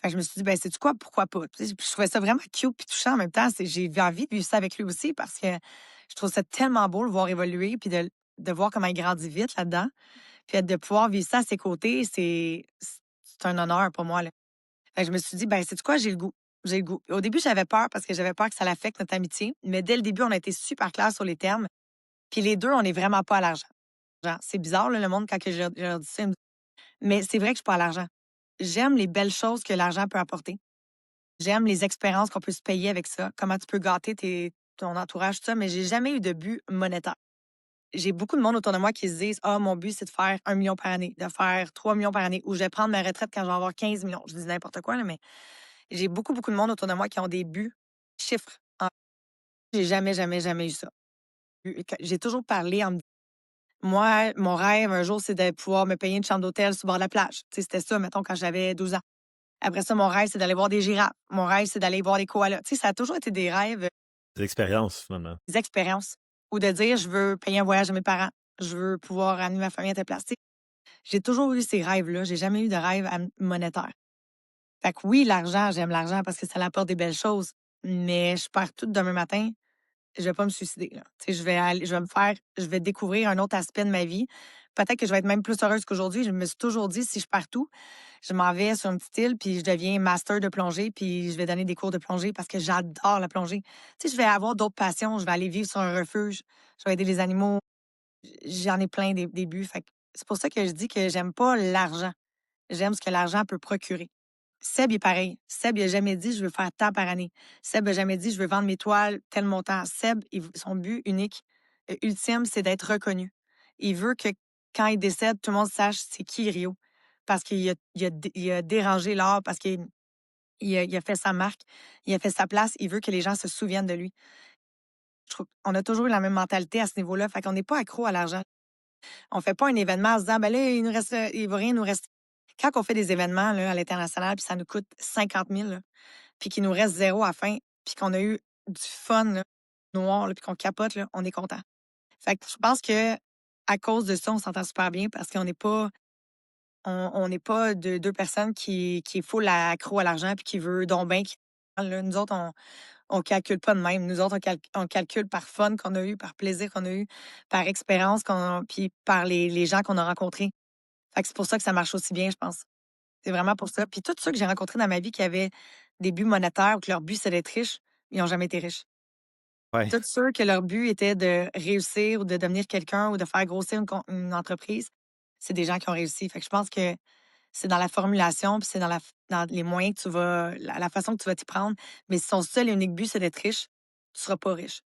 Fait que je me suis dit: «Ben, sais-tu quoi? Pourquoi pas?» Tu sais, puis je trouvais ça vraiment cute puis touchant en même temps. J'ai eu envie de vivre ça avec lui aussi parce que je trouve ça tellement beau de le voir évoluer puis de voir comment il grandit vite là-dedans. Puis de pouvoir vivre ça à ses côtés, c'est un honneur pour moi, là. Fait que je me suis dit: «Ben, sais-tu quoi? J'ai le goût, j'ai le goût». Au début, j'avais peur parce que j'avais peur que ça l'affecte notre amitié, mais dès le début, on a été super clairs sur les termes. Puis les 2, on n'est vraiment pas à l'argent. Genre, c'est bizarre, là, le monde, quand que je leur dis ça, ils me mais c'est vrai que je suis pas à l'argent. J'aime les belles choses que l'argent peut apporter. J'aime les expériences qu'on peut se payer avec ça, comment tu peux gâter ton entourage, tout ça, mais j'ai jamais eu de but monétaire. J'ai beaucoup de monde autour de moi qui se disent: «Ah, mon but, c'est de faire 1 million par année, de faire 3 millions par année, ou je vais prendre ma retraite quand je vais avoir 15 millions». Je dis n'importe quoi, là, mais j'ai beaucoup, beaucoup de monde autour de moi qui ont des buts chiffres. J'ai jamais, jamais, jamais eu ça. J'ai toujours parlé en me moi, mon rêve un jour, c'est de pouvoir me payer une chambre d'hôtel sur le bord de la plage. Tu sais, c'était ça, mettons, quand j'avais 12 ans. Après ça, mon rêve, c'est d'aller voir des girafes. Mon rêve, c'est d'aller voir des koalas. Tu sais, ça a toujours été des rêves, Des expériences, finalement. des expériences. Ou de dire, je veux payer un voyage à mes parents. Je veux pouvoir amener ma famille à telle place. Tu sais, j'ai toujours eu ces rêves-là. J'ai jamais eu de rêve monétaire. Fait que oui, l'argent, j'aime l'argent parce que ça apporte des belles choses. Mais je perds tout demain matin. Je vais pas me suicider, là. Tu sais, je vais découvrir un autre aspect de ma vie. Peut-être que je vais être même plus heureuse qu'aujourd'hui. Je me suis toujours dit, si je pars tout, je m'en vais sur une petite île, puis je deviens master de plongée, puis je vais donner des cours de plongée parce que j'adore la plongée. Tu sais, je vais avoir d'autres passions. Je vais aller vivre sur un refuge. Je vais aider les animaux. J'en ai plein des buts. Fait que c'est pour ça que je dis que j'aime pas l'argent. J'aime ce que l'argent peut procurer. Seb il est pareil. Seb, il a jamais dit: «Je veux faire tant par année». Seb a jamais dit: «Je veux vendre mes toiles tel montant». Seb, son but unique, ultime, c'est d'être reconnu. Il veut que quand il décède, tout le monde sache c'est qui Rio. Parce qu'il a dérangé l'art, parce qu'il a fait sa marque, il a fait sa place. Il veut que les gens se souviennent de lui. Je trouve qu'on a toujours eu la même mentalité à ce niveau-là. Fait qu'on n'est pas accro à l'argent. On fait pas un événement en se disant: «Ben là, il va rien nous rester». Quand on fait des événements là, à l'international, puis ça nous coûte 50 000 là, puis qu'il nous reste zéro à la fin, puis qu'on a eu du fun là, noir, là, puis qu'on capote, là, on est content. Fait que je pense que à cause de ça, on s'entend super bien parce qu'on n'est pas on n'est pas de 2 personnes qui est full accro à l'argent puis qui veut donc ben là. Nous autres, on calcule pas de même. Nous autres, on calcule par fun qu'on a eu, par plaisir qu'on a eu, par expérience puis par les gens qu'on a rencontrés. Fait que c'est pour ça que ça marche aussi bien, je pense. C'est vraiment pour ça. Puis tous ceux que j'ai rencontrés dans ma vie qui avaient des buts monétaires ou que leur but, c'est d'être riche, ils n'ont jamais été riches. Ouais, Tous ceux que leur but était de réussir ou de devenir quelqu'un ou de faire grossir une entreprise, c'est des gens qui ont réussi. Fait que je pense que c'est dans la formulation, puis c'est dans les moyens que tu vas, la façon que tu vas t'y prendre. Mais si ton seul et unique but, c'est d'être riche, tu seras pas riche.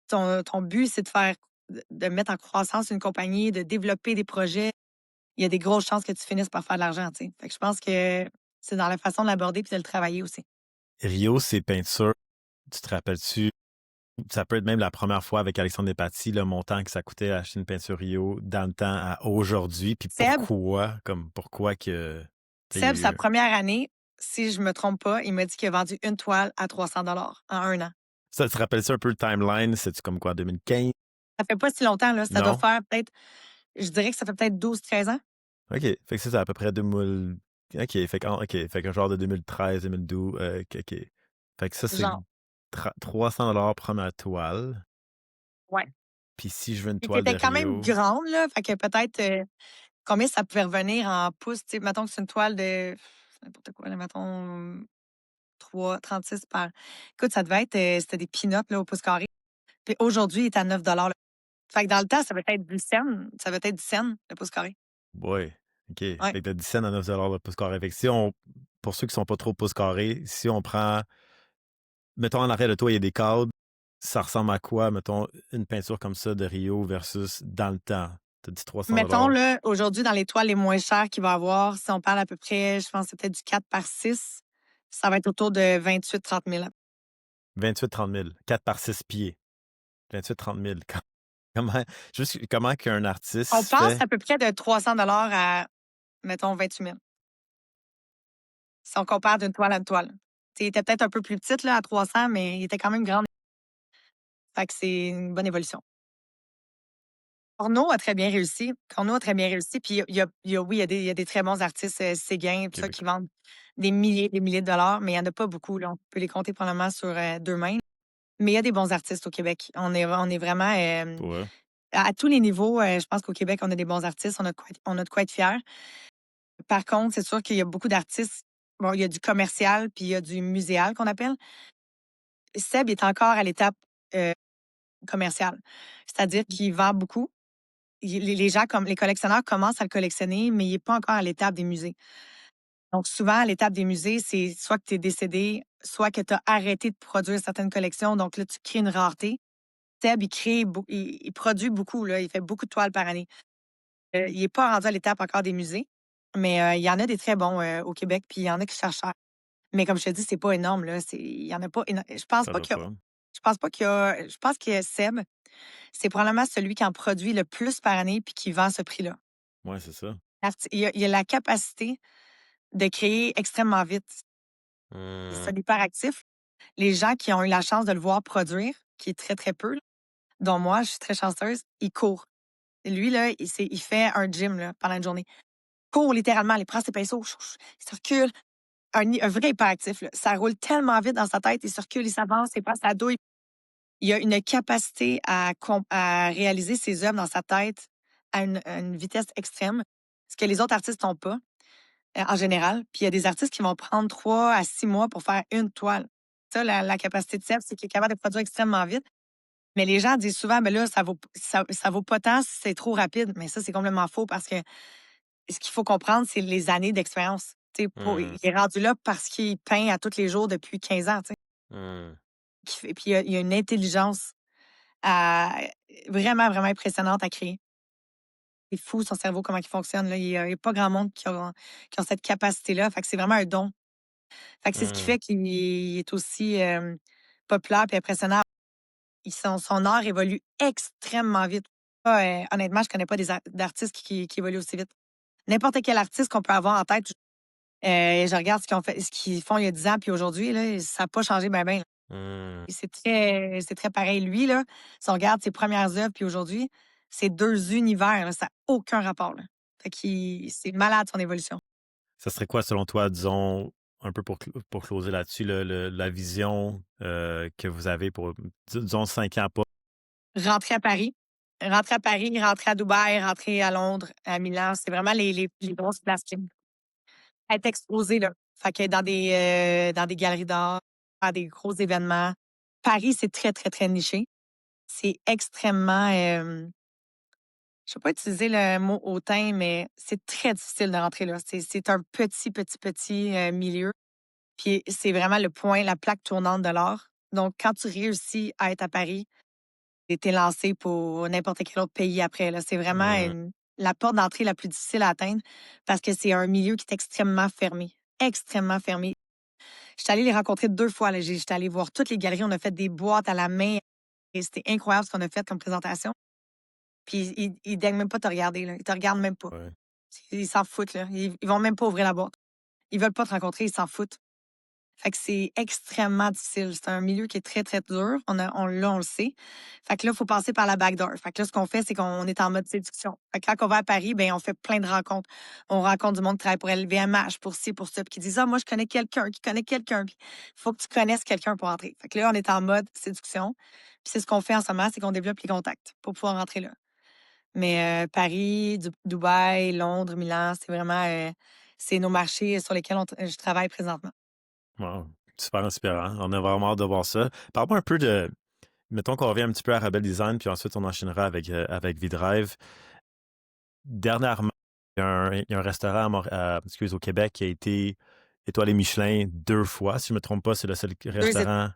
Ton but, c'est de mettre en croissance une compagnie, de développer des projets. Il y a des grosses chances que tu finisses par faire de l'argent, tu sais. Fait que je pense que c'est dans la façon de l'aborder puis de le travailler aussi. Rio, ses peintures, tu te rappelles-tu, ça peut être même la première fois avec Alexandre Despatie, le montant que ça coûtait acheter une peinture Rio dans le temps à aujourd'hui, puis Seb, pourquoi que, tu sais, il y a Seb, sa eu première année, si je me trompe pas, il m'a dit qu'il a vendu une toile à 300 en un an. ça, tu te rappelles ça un peu le timeline? C'est-tu comme quoi, 2015? Ça fait pas si longtemps, là. Ça doit Non? faire peut-être, je dirais que ça fait peut-être 12 13 ans. OK. Fait que ça, c'est à peu près 2000. OK. Fait qu'un genre de 2013, 2012. OK. Fait que ça, c'est Genre, 300 première toile. ouais. Puis si je veux une Puis toile de tu quand même Rio, grande, là. Fait que peut-être, combien ça pouvait revenir en pouces, tu sais, mettons que c'est une toile de n'importe quoi, là, mettons 3,36 par. Écoute, ça devait être, c'était des peanuts, là, au pouce carré. Puis aujourd'hui, il est à 9 là. Fait que dans le temps, ça va être du cent. Ça va être du cent, le pouce carré. ouais. OK. Fait Ouais. que de 10 cents à 9 le pouce carré. Fait que si on, pour ceux qui sont pas trop pouce carré, si on prend, mettons en arrière de toi, il y a des cadres, ça ressemble à quoi, mettons, une peinture comme ça de Rio versus dans le temps? T'as dit 300 Mettons, là, aujourd'hui, dans les toiles les moins chères qu'il va avoir, si on parle à peu près, je pense que c'est peut-être du 4 par 6, ça va être autour de 28 000 30 000. 28-30 000. 4 par 6 pieds. 28-30 000. Comment, juste comment qu'un On artiste passe fait à peu près de 300 à, mettons, 28 000. Si on compare d'une toile à une toile. Tu sais, il était peut-être un peu plus petite là, à 300, mais il était quand même grand. Fait que c'est une bonne évolution. Corneau a très bien réussi. Corneau a très bien réussi. Puis oui, il y a des très bons artistes, Séguin, tout ça, qui québécois? vendent des milliers de dollars, mais il n'y en a pas beaucoup. Là. On peut les compter probablement sur 2 mains. Mais il y a des bons artistes au Québec. On est vraiment Pour eux? à tous les niveaux. Je pense qu'au Québec, on a des bons artistes. On a de quoi être fiers. Par contre, c'est sûr qu'il y a beaucoup d'artistes. Bon, il y a du commercial, puis il y a du muséal qu'on appelle. Seb est encore à l'étape euh, commerciale. C'est-à-dire qu'il vend beaucoup. Les gens, comme les collectionneurs, commencent à le collectionner, mais il n'est pas encore à l'étape des musées. Donc, souvent, à l'étape des musées, c'est soit que tu es décédé, soit que tu as arrêté de produire certaines collections. Donc, là, tu crées une rareté. Seb, il produit beaucoup, là. Il fait beaucoup de toiles par année. Il n'est pas rendu à l'étape encore des musées, mais il y en a des très bons au Québec, puis il y en a qui cherchent cher. Mais comme je te dis, c'est pas énorme, là. Il y en a pas. Je pense Ça pas doit qu'il y a, pas. pense pas qu'il y a je pense que Seb, c'est probablement celui qui en produit le plus par année puis qui vend à ce prix-là. Ouais, c'est ça. Il a la capacité de créer extrêmement vite. Mmh. C'est un hyperactif. Les gens qui ont eu la chance de le voir produire, qui est très, très peu, là, dont moi, je suis très chanceuse, il court. Lui, là, il fait un gym là, pendant une journée. Court littéralement, il prend ses pinceaux, chou, chou, il se recule. Un vrai hyperactif. Là. Ça roule tellement vite dans sa tête, il se recule, il s'avance, il passe à dos. Il a une capacité à réaliser ses œuvres dans sa tête à une vitesse extrême, ce que les autres artistes n'ont pas, en général. Puis il y a des artistes qui vont prendre 3 à 6 mois pour faire une toile. Ça, la capacité de Seb, c'est qu'il est capable de produire extrêmement vite. Mais les gens disent souvent, ben là, ça vaut pas tant si c'est trop rapide. Mais ça, c'est complètement faux parce que ce qu'il faut comprendre, c'est les années d'expérience. Mmh. Il est rendu là parce qu'il peint à tous les jours depuis 15 ans. Mmh. Puis il a une intelligence vraiment, vraiment impressionnante à créer. C'est fou son cerveau, comment il fonctionne. Là. Il y a pas grand monde qui ont cette capacité-là. Fait que c'est vraiment un don. Fait que c'est ce qui Mmh. fait qu'il est aussi populaire et impressionnant. Son art évolue extrêmement vite. Honnêtement, je connais pas d'artistes qui évoluent aussi vite. N'importe quel artiste qu'on peut avoir en tête, je regarde ce qu'ils font il y a 10 ans puis aujourd'hui, là, ça n'a pas changé ben ben. Mmh. C'est très pareil. Lui, là, si on regarde ses premières œuvres puis aujourd'hui, c'est 2 univers, là, ça n'a aucun rapport, là. Fait qu'il c'est malade son évolution. Ça serait quoi, selon toi, disons, un peu pour closer là-dessus, la vision que vous avez pour, disons, 5 ans, pas. Rentrer à Paris, rentrer à Dubaï, rentrer à Londres, à Milan, c'est vraiment les grosses places clés. Être exposé, là. Fait que dans des galeries d'art, faire des gros événements. Paris, c'est très, très, très niché. C'est extrêmement, je ne vais pas utiliser le mot hautain, mais c'est très difficile de rentrer là. C'est un petit, petit, petit milieu. Puis c'est vraiment le point, la plaque tournante de l'art. Donc, quand tu réussis à être à Paris, tu es lancé pour n'importe quel autre pays après. Là. C'est vraiment Mmh. la porte d'entrée la plus difficile à atteindre parce que c'est un milieu qui est extrêmement fermé. Extrêmement fermé. Je suis allée les rencontrer 2 fois. Là. J'étais allée voir toutes les galeries. On a fait des boîtes à la main. Et c'était incroyable ce qu'on a fait comme présentation. Puis ils daignent même pas te regarder, là. Ils te regardent même pas. Ouais. Ils s'en foutent, là. Ils vont même pas ouvrir la boîte. Ils veulent pas te rencontrer, ils s'en foutent. Fait que c'est extrêmement difficile. C'est un milieu qui est très, très dur. On le sait. Fait que là, il faut passer par la backdoor. Fait que là, ce qu'on fait, c'est qu'on est en mode séduction. Fait que quand on va à Paris, ben on fait plein de rencontres. On rencontre du monde qui travaille pour LVMH, pour ci, pour ça, puis qui disent «Ah, moi, je connais quelqu'un qui connaît quelqu'un». Puis il faut que tu connaisses quelqu'un pour entrer. Fait que là, on est en mode séduction. Puis c'est ce qu'on fait en ce moment, c'est qu'on développe les contacts pour pouvoir rentrer là. Mais Paris, Dubaï, Londres, Milan, c'est nos marchés sur lesquels je travaille présentement. Wow. Super inspirant. On a vraiment hâte de voir ça. Parle-moi un peu de. Mettons qu'on revient un petit peu à Rebel Design, puis ensuite on enchaînera avec V-Drive. Dernièrement, il y a un restaurant au Québec qui a été étoilé Michelin 2 fois. Si je ne me trompe pas, c'est le seul 2 restaurant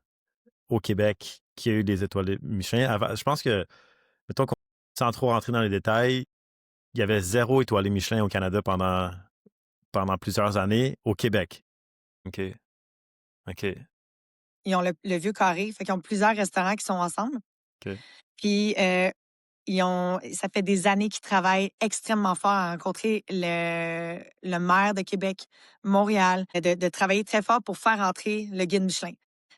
au Québec qui a eu des étoiles Michelin. Je pense que, mettons qu'on, sans trop rentrer dans les détails, il y avait 0 étoilé Michelin au Canada pendant plusieurs années au Québec. OK. OK. Ils ont le Vieux Carré, fait qu'ils ont plusieurs restaurants qui sont ensemble. OK. Puis, ça fait des années qu'ils travaillent extrêmement fort à rencontrer le maire de Québec, Montréal, de travailler très fort pour faire entrer le guide Michelin.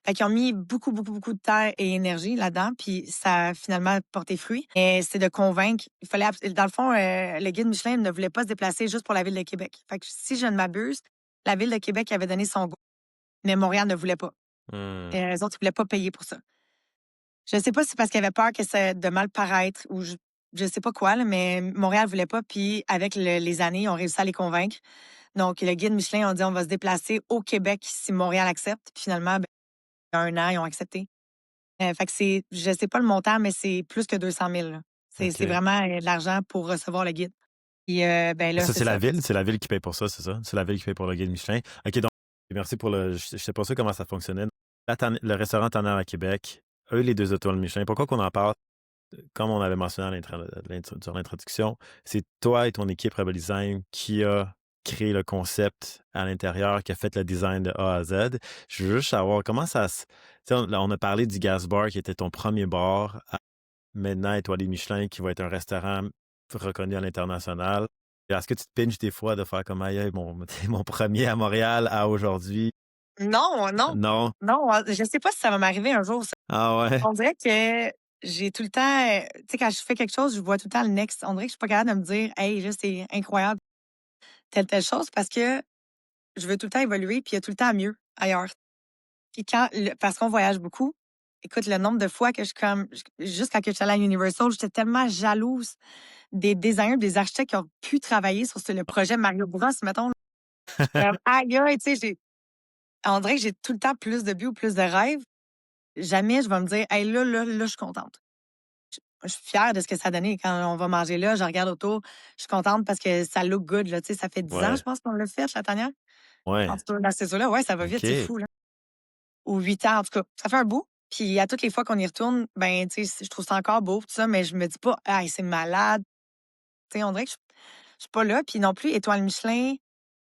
Fait qu'ils ont mis beaucoup, beaucoup, beaucoup de temps et énergie là-dedans, puis ça a finalement porté fruit. Et c'est de convaincre. Dans le fond, le guide Michelin ne voulait pas se déplacer juste pour la ville de Québec. Fait que si je ne m'abuse, la ville de Québec avait donné son go, mais Montréal ne voulait pas. Hmm. Les autres, ils voulaient pas payer pour ça. Je sais pas si c'est parce qu'il avait peur que ça de mal paraître ou je sais pas quoi, là, mais Montréal voulait pas. Puis avec les années, on réussi à les convaincre. Donc, le guide Michelin ont dit on va se déplacer au Québec si Montréal accepte. Puis finalement, ben, il y a 1 an, ils ont accepté. Fait que je sais pas le montant, mais c'est plus que 200 000. Là. C'est OK. vraiment de l'argent pour recevoir le guide. Puis, ben Mais là, ça, c'est c'est la ça. ville? C'est la ville qui paye pour ça, c'est ça? C'est la ville qui paye pour le guide Michelin. OK, donc, merci pour le. Je sais pas ça comment ça fonctionnait. Là, le restaurant Tanner à Québec, eux, les 2 étoiles Michelin. Pourquoi qu'on en parle? Comme on avait mentionné sur l'introduction, c'est toi et ton équipe Rebel Design qui a créé le concept à l'intérieur, qui a fait le design de A à Z. Je veux juste savoir comment ça se... Tu sais, on a parlé du Gas Bar qui était ton premier bar, à maintenant Étoilé Michelin qui va être un restaurant reconnu à l'international. Est-ce que tu te pinches des fois de faire comme aïe, aïe, mon premier à Montréal à aujourd'hui? Non, non, Non? non, je sais pas si ça va m'arriver un jour, ça. Ah ouais? On dirait que j'ai tout le temps, tu sais, quand je fais quelque chose, je vois tout le temps le next. On dirait que je suis pas capable de me dire: «Hey, là, c'est incroyable, telle chose», parce que je veux tout le temps évoluer, puis il y a tout le temps mieux ailleurs. Puis parce qu'on voyage beaucoup, écoute, le nombre de fois que je suis comme juste quand que j'étais allée à Universal, j'étais tellement jalouse des designers, des architectes qui ont pu travailler sur le projet Mario Bros, mettons, là. Je suis comme: «Aïe, aïe», tu sais, on dirait que j'ai tout le temps plus de buts ou plus de rêves. Jamais je vais me dire: «Hey, là, je suis contente». Je suis fière de ce que ça a donné. Quand on va manger là, je regarde autour, je suis contente parce que ça look good, là. Tu sais, ça fait 10 ans, je Ouais. pense qu'on l'a fait, la tanière. En Ouais. tout cas, dans ces eaux-là, ouais, ça va vite, c'est OK. fou, là. Ou 8 ans, en tout cas. Ça fait un bout. Puis à toutes les fois qu'on y retourne, ben, tu sais, je trouve ça encore beau, tout ça, mais je me dis pas: «Hey, c'est malade». Tu sais, on dirait que je suis pas là. Puis non plus, étoile Michelin,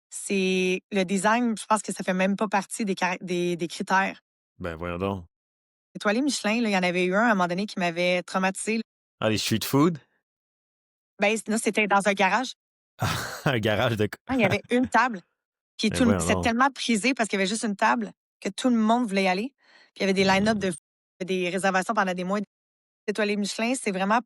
c'est le design, je pense que ça fait même pas partie des critères. Ben voyons donc. Étoilé Michelin, là, il y en avait eu un à un moment donné qui m'avait traumatisée. Ah, les street food? Ben, là, c'était dans un garage. Un garage de... Ah, il y avait une table. Puis Ben voyons c'était donc. tellement prisé parce qu'il y avait juste une table que tout le monde voulait y aller. Puis il y avait des line-up Mmh. des réservations pendant des mois. Étoilé Michelin, c'est vraiment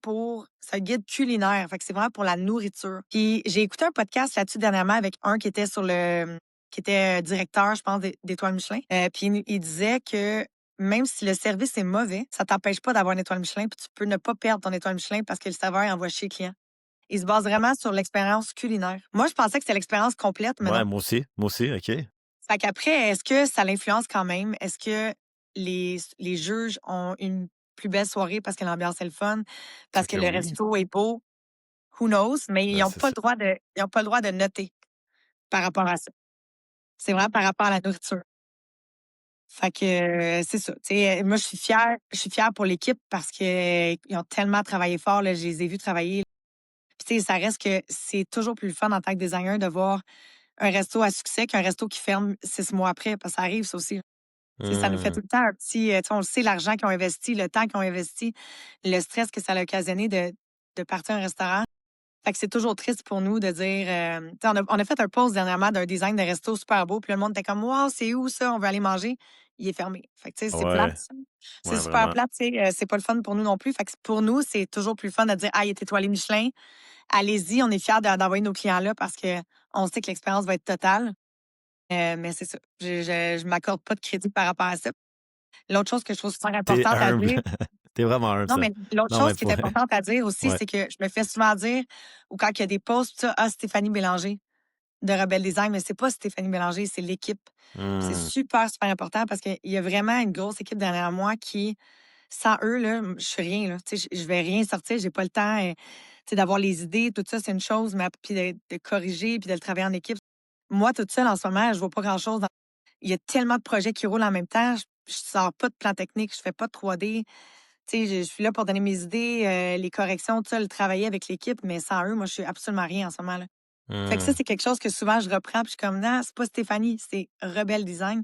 c'est un guide culinaire. Fait que c'est vraiment pour la nourriture. Puis j'ai écouté un podcast là-dessus dernièrement avec un qui était qui était directeur, je pense, d'Étoile Michelin. Puis il disait que même si le service est mauvais, ça t'empêche pas d'avoir une étoile Michelin, puis tu peux ne pas perdre ton étoile Michelin parce que le serveur envoie chez le client. Il se base vraiment sur l'expérience culinaire. Moi, je pensais que c'était l'expérience complète, mais Ouais, non. moi aussi, OK. Fait qu'après, est-ce que ça l'influence quand même? Est-ce que les juges ont une plus belle soirée parce que l'ambiance est le fun, Sûr parce que que le oui. resto est beau? Who knows? Mais ils Ben, n'ont c'est pas ça. le droit ils ont pas le droit de noter par rapport à ça. C'est vraiment par rapport à la nourriture. Fait que, c'est ça. Tu sais, moi, je suis fière pour l'équipe parce que ils ont tellement travaillé fort, là. Je les ai vus travailler. Puis, tu sais, ça reste que c'est toujours plus le fun en tant que designer de voir un resto à succès qu'un resto qui ferme 6 mois après, parce que ça arrive, ça aussi. Tu sais, ça nous fait Mmh. tout le temps un petit, tu sais, on le sait, l'argent qu'ils ont investi, le temps qu'ils ont investi, le stress que ça a occasionné de partir un restaurant. Fait que c'est toujours triste pour nous de dire, tu sais, on a fait un post dernièrement d'un design de resto super beau, puis le monde était comme: «Wow, c'est où ça? On veut aller manger». Il est fermé. Fait que, tu sais, c'est plate, Ouais, ça. C'est ouais, super vraiment. plate, tu sais, c'est pas le fun pour nous non plus. Fait que pour nous, c'est toujours plus le fun de dire: «Ah, il est étoilé Michelin. Allez-y, on est fiers d'envoyer nos clients là parce qu'on sait que l'expérience va être totale». Mais c'est ça. Je m'accorde pas de crédit par rapport à ça. L'autre chose que je trouve super T'es importante à humble. dire T'es vraiment humble, non, ça. mais l'autre Non, chose mais qui est pour vrai. importante à dire aussi, Ouais. c'est que je me fais souvent dire ou quand il y a des posts, tout ça: «Ah, Stéphanie Bélanger de Rebelle Design», mais c'est pas Stéphanie Bélanger, c'est l'équipe. C'est Mmh. super, super important parce qu'il y a vraiment une grosse équipe derrière moi qui, sans eux, là, je suis rien, là. Tu sais, je vais rien sortir, j'ai pas le temps, tu sais, d'avoir les idées, tout ça, c'est une chose, mais puis de corriger, puis de le travailler en équipe. Moi, toute seule, en ce moment, je vois pas grand-chose. Il y a tellement de projets qui roulent en même temps. Je sors pas de plan technique, je fais pas de 3D. Tu sais, je suis là pour donner mes idées, les corrections, tout ça, le travailler avec l'équipe, mais sans eux, moi, je suis absolument rien en ce moment, là. Fait que ça, Mmh. c'est quelque chose que souvent je reprends, puis je suis comme: «Non, c'est pas Stéphanie, c'est Rebelle Design».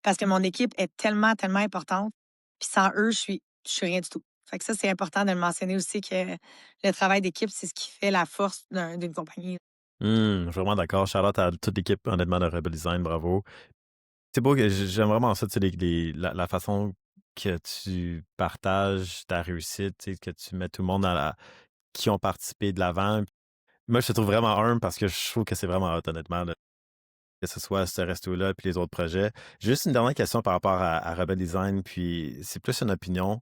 Parce que mon équipe est tellement, tellement importante. Puis sans eux, je suis rien du tout. Fait que ça, c'est important de le mentionner aussi que le travail d'équipe, c'est ce qui fait la force d'une compagnie. Mmh. Vraiment d'accord. Shout-out à toute l'équipe, honnêtement, de Rebel Design, bravo. C'est beau que j'aime vraiment ça, tu sais, la façon que tu partages ta réussite, tu sais, que tu mets tout le monde qui ont participé de l'avant. Moi, je te trouve vraiment humble parce que je trouve que c'est vraiment hot, honnêtement, que ce soit ce resto-là puis les autres projets. Juste une dernière question par rapport à Rebel Design, puis c'est plus une opinion.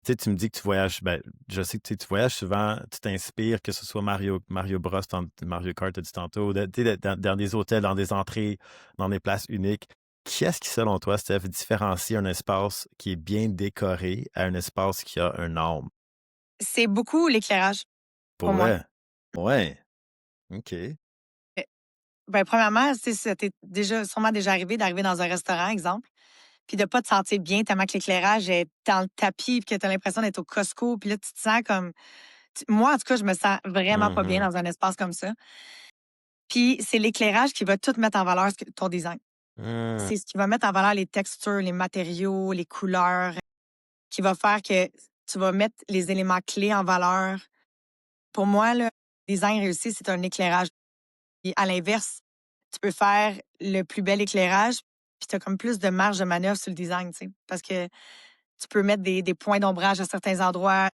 Tu sais, tu me dis que tu voyages, ben, je sais que tu voyages souvent, tu t'inspires, que ce soit Mario Bros, Mario Kart, tu as dit tantôt, tu sais, dans des hôtels, dans des entrées, dans des places uniques. Qui est-ce qui, selon toi, Steph, différencie un espace qui est bien décoré à un espace qui a un âme? C'est beaucoup l'éclairage Pour pour moi. vrai? Ouais. OK. Euh, Ben, premièrement, tu sais, ça t'est sûrement déjà arrivé d'arriver dans un restaurant, exemple, puis de pas te sentir bien tellement que l'éclairage est dans le tapis, puis que tu as l'impression d'être au Costco, puis là, tu te sens comme. Moi, en tout cas, je me sens vraiment pas bien Mhm. dans un espace comme ça. Puis c'est l'éclairage qui va tout mettre en valeur ton design. Mmh. C'est ce qui va mettre en valeur les textures, les matériaux, les couleurs, qui va faire que tu vas mettre les éléments clés en valeur. Pour moi, le design réussi, c'est un éclairage. Et à l'inverse, tu peux faire le plus bel éclairage, puis tu as comme plus de marge de manœuvre sur le design, tu sais, parce que tu peux mettre des points d'ombrage à certains endroits.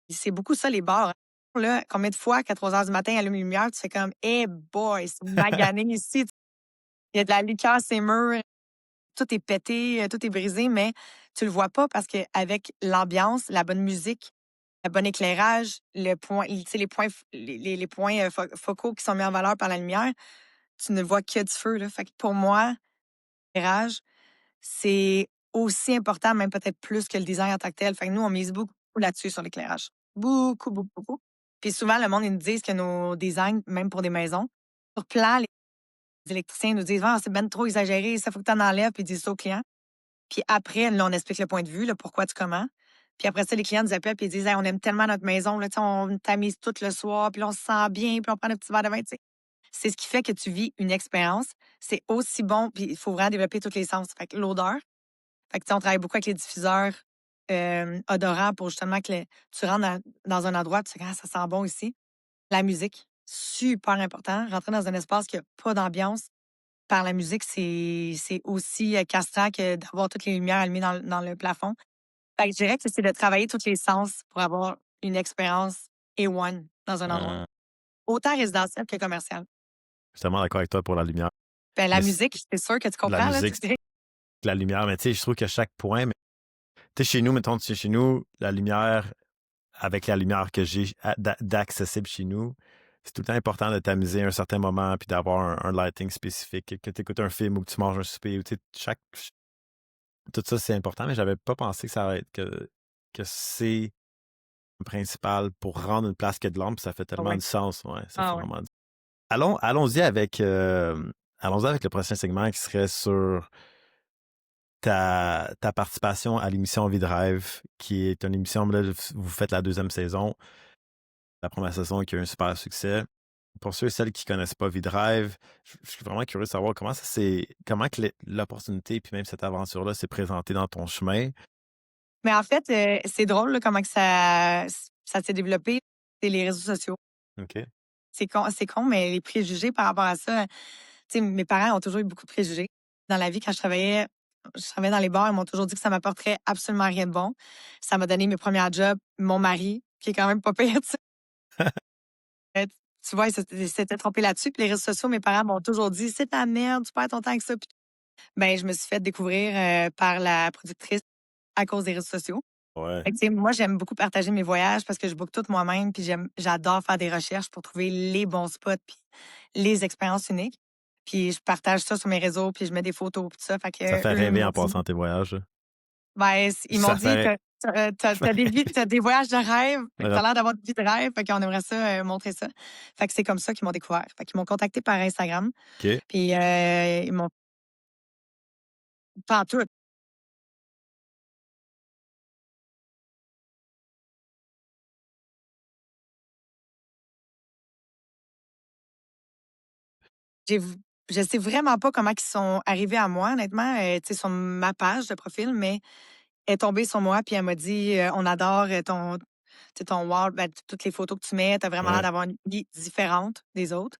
C'est beaucoup ça, les bars. Là, combien de fois qu'à 3 heures du matin, allume les lumières, tu fais comme, hey boy, c'est magané ici. Il y a de la liqueur, c'est murs, tout est pété, tout est brisé, mais tu le vois pas parce qu'avec l'ambiance, la bonne musique, le bon éclairage, le point, tu sais, les points, les points focaux qui sont mis en valeur par la lumière, tu ne vois que du feu. Là. Fait que pour moi, l'éclairage, c'est aussi important, même peut-être plus que le design en tant que tel. Fait que nous, on mise beaucoup là-dessus sur l'éclairage. Beaucoup, beaucoup, beaucoup. Puis souvent, le monde, ils nous disent que nos designs, même pour des maisons, sur plan, les électriciens nous disent, ah, c'est ben trop exagéré, ça faut que tu en enlèves, puis ils disent ça aux clients. Puis après, là, on explique le point de vue, le pourquoi du comment. Puis après ça, les clients nous appellent puis ils disent, hey, on aime tellement notre maison, là, tu sais, on tamise tout le soir, puis là, on se sent bien, puis on prend un petit verre de vin, tu sais. C'est ce qui fait que tu vis une expérience. C'est aussi bon, puis il faut vraiment développer tous les sens. Fait que l'odeur, fait que, tu sais, on travaille beaucoup avec les diffuseurs odorants pour justement que tu rentres dans un endroit, puis tu sais, ah, ça sent bon ici. La musique, super important. Rentrer dans un espace qui n'a pas d'ambiance par la musique, c'est aussi castrant que d'avoir toutes les lumières allumées dans le plafond. Fait que je dirais que c'est de travailler tous les sens pour avoir une expérience A1 dans un endroit. Mmh. Autant résidentiel que commercial. Je suis tellement d'accord avec toi pour la lumière. Ben, la Mais musique, c'est sûr que tu la comprends, là. musique, la lumière, mais tu sais, je trouve que chaque point, mais tu sais, chez nous, mettons, tu sais, chez nous, la lumière, avec la lumière que j'ai d'accessible chez nous, c'est tout le temps important de t'amuser à un certain moment puis d'avoir un lighting spécifique, que tu écoutes un film ou que tu manges un souper. Ou, tu sais, tout ça, c'est important, mais j'avais pas pensé que ça allait être que c'est le principal pour rendre une place qui a de l'ombre, puis ça fait Ah tellement ouais. du sens. Ouais, ça fait Ah ouais. vraiment du allons-y avec, allons-y avec le prochain segment qui serait sur ta participation à l'émission V-Drive, qui est une émission, là, vous faites la deuxième saison. La première saison qui a eu un super succès. Pour ceux et celles qui connaissent pas V-Drive, je suis vraiment curieux de savoir comment que l'opportunité puis même cette aventure-là s'est présentée dans ton chemin. Mais en fait, c'est drôle, là, comment que ça s'est développé. C'est les réseaux sociaux. OK. C'est con, mais les préjugés par rapport à ça, tu sais, mes parents ont toujours eu beaucoup de préjugés. Dans la vie, quand je travaillais dans les bars, ils m'ont toujours dit que ça m'apporterait absolument rien de bon. Ça m'a donné mes premiers jobs, mon mari, qui est quand même pas pire, tu sais. Tu vois, il s'était trompé là-dessus. Puis les réseaux sociaux, mes parents m'ont toujours dit: «C'est ta merde, tu perds ton temps avec ça». Puis ben, je me suis fait découvrir, par la productrice à cause des réseaux sociaux. Ouais, Fait que, tu sais, moi, j'aime beaucoup partager mes voyages parce que je book tout moi-même, puis j'adore faire des recherches pour trouver les bons spots puis les expériences uniques. Puis je partage ça sur mes réseaux, puis je mets des photos puis tout ça. Fait ça que fait eux, ils rêver m'ont en dit passant tes voyages, là. ben, ils m'ont Ça dit: fait «Tu as des voyages de rêve, fait que tu rap l'air d'avoir une vie de rêve, fait qu'on aimerait ça, montrer ça». Fait que c'est comme ça qu'ils m'ont découvert. Fait qu'ils m'ont contacté par Instagram, OK. puis ils m'ont pas en tout. J'ai v Je sais vraiment pas comment ils sont arrivés à moi, honnêtement, tu sais, sur ma page de profil, mais elle est tombée sur moi, puis elle m'a dit, «On adore, ton tu sais, ton wall, ben, toutes les photos que tu mets, tu as vraiment l'air Ouais, d'avoir une vie différente des autres».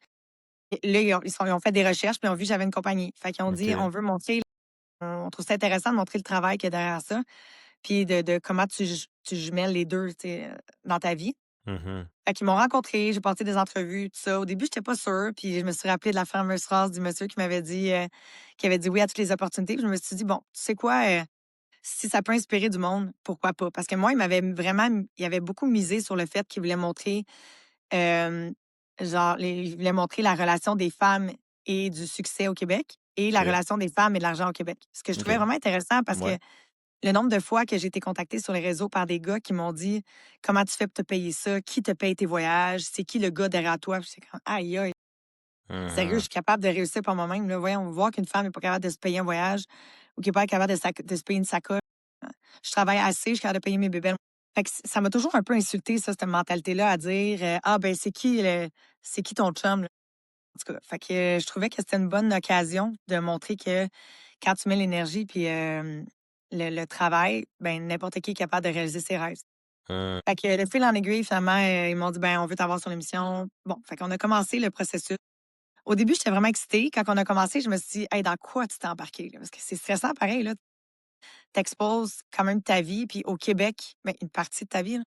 Et là, ils ont fait des recherches, puis ils ont vu que j'avais une compagnie. Fait qu'ils ont dit: OK. «On veut montrer on trouve ça intéressant de montrer le travail qu'il y a derrière ça, puis de comment tu jumelles les 2 tu sais, dans ta vie». Mmh. Fait qu'ils m'ont rencontrée, j'ai passé des entrevues, tout ça. Au début, j'étais pas sûre, puis je me suis rappelée de la fameuse phrase du monsieur qui avait dit oui à toutes les opportunités. Puis je me suis dit: «Bon, tu sais quoi? Si ça peut inspirer du monde, pourquoi pas?» Parce que moi, il avait beaucoup misé sur le fait qu'il voulait montrer, hem, il voulait montrer la relation des femmes et du succès au Québec et la OK. relation des femmes et de l'argent au Québec. Ce que je trouvais OK. vraiment intéressant parce Ouais. que le nombre de fois que j'ai été contactée sur les réseaux par des gars qui m'ont dit: «Comment tu fais pour te payer ça? Qui te paye tes voyages? C'est qui le gars derrière toi?» Puis j'étais comme: «Aïe, aïe, sérieux, je Mmh. suis capable de réussir par moi-même, là. Voyons, voir qu'une femme n'est pas capable de se payer un voyage ou qui n'est pas capable de se payer une sacoche. Je travaille assez, je suis capable de payer mes bébelles». Fait que ça m'a toujours un peu insultée ça, cette mentalité-là à dire, «Ah ben c'est qui ton chum, là?» En tout cas, fait que je trouvais que c'était une bonne occasion de montrer que quand tu mets l'énergie puis le travail, ben n'importe qui est capable de réaliser ses rêves. Mmh. Fait que de fil en aiguille, finalement, ils m'ont dit: «Ben, on veut t'avoir sur l'émission». Bon, fait qu'on a commencé le processus. Au début, j'étais vraiment excitée. Quand on a commencé, je me suis dit: «Hey, dans quoi tu t'es embarquée, là?» Parce que c'est stressant pareil, là. Tu quand même ta vie, puis au Québec, ben, une partie de ta vie, là.